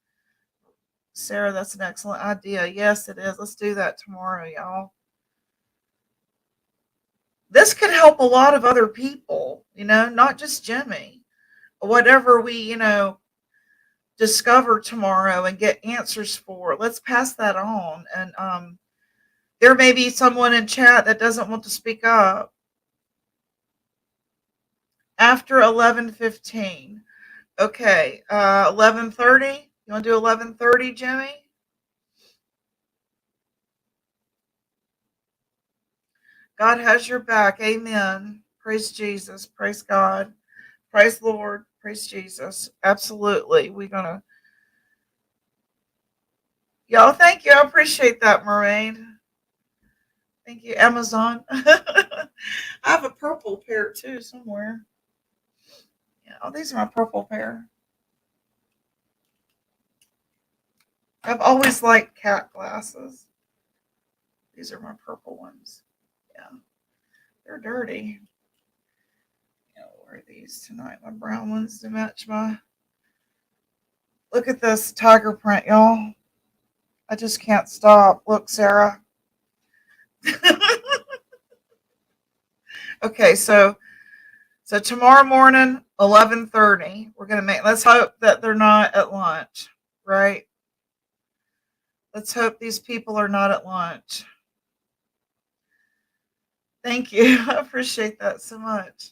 Sarah, that's an excellent idea. Yes, it is. Let's do that tomorrow, y'all. This could help a lot of other people, not just Jimmy. Whatever we, discover tomorrow and get answers for, let's pass that on. And there may be someone in chat that doesn't want to speak up after 11:15. Okay, 11:30. You want to do 11:30, Jimmy? God has your back. Amen. Praise Jesus. Praise God. Praise the Lord. Praise Jesus. Absolutely. We're going to. Y'all, thank you. I appreciate that, Moraine. Thank you, Amazon. I have a purple pair too somewhere. Yeah, oh, these are my purple pair. I've always liked cat glasses. These are my purple ones. Yeah, they're dirty. I'll wear these tonight. My brown ones to match my. Look at this tiger print, y'all. I just can't stop. Look, Sarah. Okay, so tomorrow morning, 11:30, we're gonna make. Let's hope that they're not at lunch, right? Let's hope these people are not at lunch. Thank you. I appreciate that so much.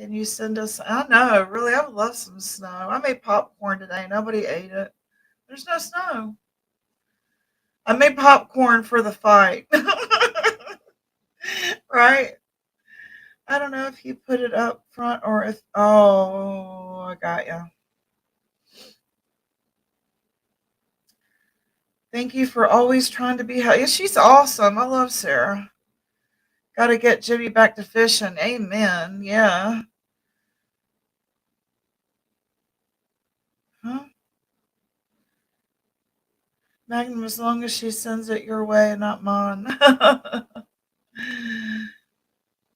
Can you send us? I know, really, I would love some snow. I made popcorn today. Nobody ate it. There's no snow. I made popcorn for the fight. Right? I don't know if you put it up front or if. Oh, I got you. Thank you for always trying to be. Yeah, she's awesome. I love Sarah. Got to get Jimmy back to fishing. Amen. Yeah. Huh? Magnum, as long as she sends it your way and not mine.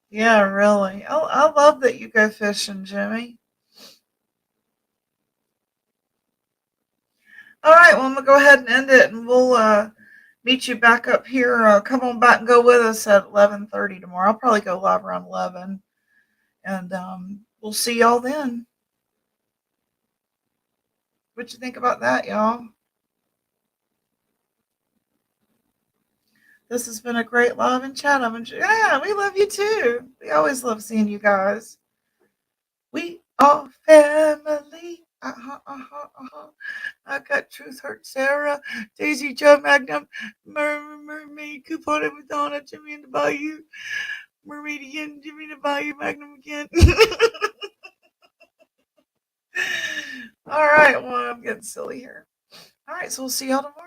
Yeah, really. I love that you go fishing, Jimmy. All right, well, I'm going to go ahead and end it, and we'll meet you back up here. Come on back and go with us at 11:30 tomorrow. I'll probably go live around 11, and we'll see y'all then. What you think about that, y'all? This has been a great live and chat. Yeah, we love you too. We always love seeing you guys. We are family. I got Truth Hurt Sarah, Daisy Joe Magnum, Mermaid, Coupon and Madonna, Jimmy in the Bayou, Mermaid again, Jimmy in the Bayou, Magnum again. All right, well, I'm getting silly here. All right, so we'll see y'all tomorrow.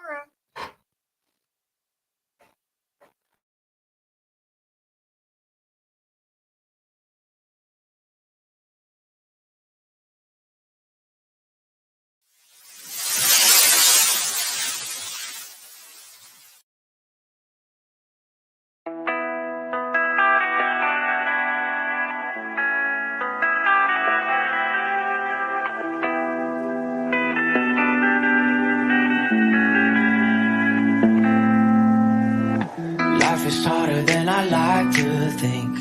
Life is harder than I like to think,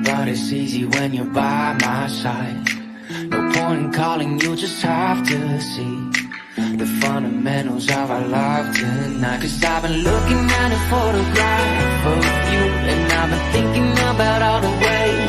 but it's easy when you're by my side. No point in calling, you'll just have to see the fundamentals of our life tonight. Cause I've been looking at a photograph of you, and I've been thinking about all the ways